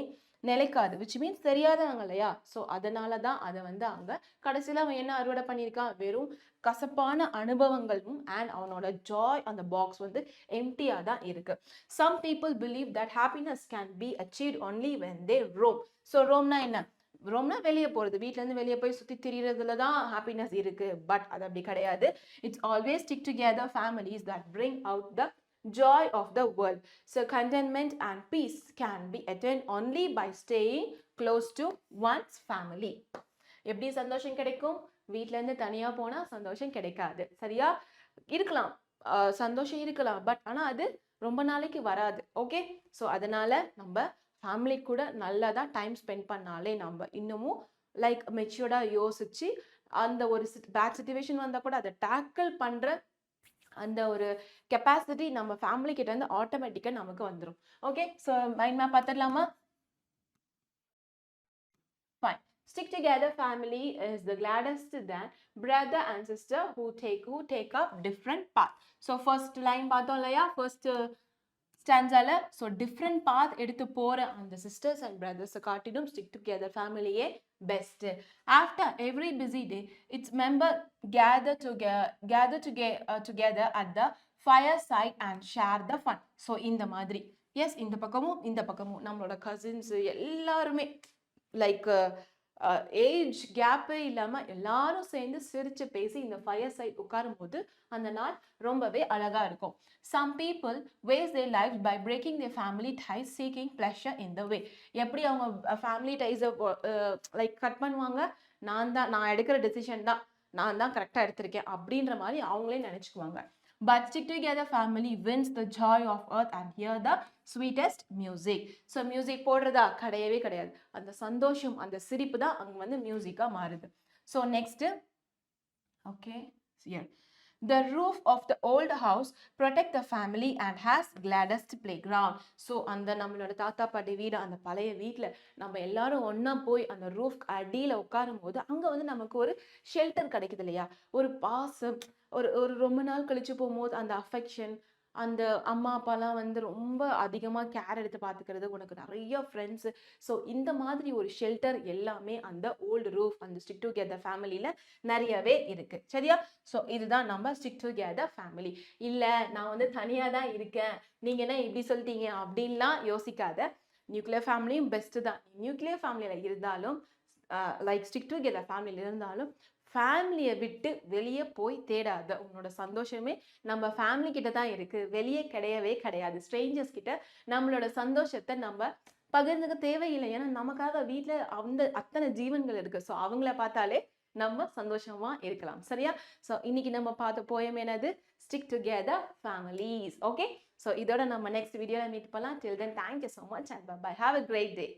நிலைக்காது. விச் மீன்ஸ் தெரியாதவங்க இல்லையா, ஸோ அதனால தான் அதை வந்து அவங்க கடைசியில் அவன் என்ன அறுவடை பண்ணியிருக்கான், வெறும் கசப்பான அனுபவங்களும் அண்ட் அவனோட ஜாய் அந்த பாக்ஸ் வந்து எம்டியாக தான் இருக்கு. Some people believe that happiness can be achieved only when they roam. So ரோம்னா என்ன, ரோம்னா வெளியே போகிறது, வீட்டிலேருந்து வெளியே போய் சுற்றி திரிகிறதுல தான் ஹாப்பினஸ் இருக்குது. பட் அது அப்படி கிடையாது. It's always stick together families that bring out the joy of the world. So contentment and peace can be attained only by staying close to one's family. எப்படி சந்தோஷம் கிடைக்கும், வீட்டிலேருந்து தனியாக போனால் சந்தோஷம் கிடைக்காது. சரியா, இருக்கலாம் சந்தோஷம் இருக்கலாம், பட் ஆனால் அது ரொம்ப நாளைக்கு வராது. ஓகே, ஸோ அதனால நம்ம ஃபேமிலி கூட நல்லா தான் டைம் ஸ்பெண்ட் பண்ணாலே நம்ம இன்னமும் லைக் மெச்சூர்டாக யோசிச்சு அந்த ஒரு பேட் சிச்சுவேஷன் வந்தால் கூட அதை டேக்கிள் பண்ணுற அந்த ஒரு கெப்பாசிட்டி நம்ம ஃபேமிலி கிட்ட இருந்து ஆட்டோமேட்டிக்காக நமக்கு வந்துடும். ஓகே, ஸோ மைண்ட் மேப் பார்த்துடலாமா? Fine. Stick together family is the gladdest than brother and sister who take up different path. So first line பார்த்தோம் இல்லையா, ஃபர்ஸ்ட் ஸ்டான்ஸால, ஸோ டிஃப்ரெண்ட் பாத் எடுத்து போகிற அந்த சிஸ்டர்ஸ் அண்ட் பிரதர்ஸை காட்டிடும் ஸ்டிக் டுகெதர் ஃபேமிலியே best. After every busy day its member gather together at the fireside and share the fun. So இந்த மாதிரி எஸ், இந்த பக்கமும் நம்மளோட கசின்ஸு எல்லாருமே லைக் ஏஜ் கேப்பே இல்லாமல் எல்லாரும் சேர்ந்து சிரித்து பேசி இந்த ஃபயர் சைட் உட்காரும் போது அந்த நாள் ரொம்பவே அழகாக இருக்கும். Some people waste their lives by breaking their family ties, seeking pleasure in the way. எப்படி அவங்க ஃபேமிலி டைஸை லைக் கட் பண்ணுவாங்க, நான் எடுக்கிற டெசிஷன் தான், நான் தான் கரெக்டாக எடுத்திருக்கேன் அப்படின்ற மாதிரி அவங்களே நினச்சிக்குவாங்க. But stick together family wins the joy of earth and hear the sweetest music. So music போடுறதா கிடையவே கிடையாது, அந்த சந்தோஷம் அந்த சிரிப்பு தான் அங்கே வந்து மியூசிக்காக மாறுது. So next okay, here The roof of the old house protect the family and has gladdest playground. So அந்த நம்மளோட தாத்தா பாட்டி வீடு, அந்த பழைய வீட்டில் நம்ம எல்லாரும் ஒன்றா போய் அந்த ரூஃப் அடியில் உட்காரும் போது அங்கே வந்து நமக்கு ஒரு ஷெல்டர் கிடைக்குது இல்லையா, ஒரு பாசம், ஒரு ஒரு ரொம்ப நாள் கழிச்சு போகும்போது அந்த அஃபெக்ஷன், அந்த அம்மா அப்பாலாம் வந்து ரொம்ப அதிகமாக கேர் எடுத்து பார்த்துக்கிறது, உனக்கு நிறைய ஃப்ரெண்ட்ஸு. ஸோ இந்த மாதிரி ஒரு ஷெல்டர் எல்லாமே அந்த ஓல்டு ரூஃப், அந்த ஸ்டிக் டுகெதர் ஃபேமிலியில் நிறையவே இருக்குது. சரியா? ஸோ இதுதான் நம்ம ஸ்டிக் டுகெதர் ஃபேமிலி. இல்லை நான் வந்து தனியாக தான் இருக்கேன், நீங்கள் என்ன இப்படி சொல்லிட்டீங்க அப்படின்லாம் யோசிக்காத. நியூக்ளியர் ஃபேமிலியும் பெஸ்ட்டு தான். நியூக்ளியர் ஃபேமிலியில் இருந்தாலும் லைக் ஸ்டிக் டுகெதர் ஃபேமிலியில் இருந்தாலும் ஃபேமிலியை விட்டு வெளியே போய் தேடாத. உன்னோட சந்தோஷமே நம்ம ஃபேமிலி கிட்ட தான் இருக்கு, வெளியே கிடையவே கிடையாது. ஸ்ட்ரேஞ்சர்ஸ் கிட்ட நம்மளோட சந்தோஷத்தை நம்ம பகிர்ந்துக்க தேவையில்லை. ஏன்னா நமக்காக வீட்டில் அத்தனை ஜீவன்கள் இருக்கு. ஸோ அவங்கள பார்த்தாலே நம்ம சந்தோஷமா இருக்கலாம். சரியா? ஸோ இன்னைக்கு நம்ம பார்த்த போயம் என்னது? Stick together families. Okay, so இதோட நம்ம நெக்ஸ்ட் வீடியோவில் மீட் பண்ணலாம். Till then thank you so much and bye. Have a great day.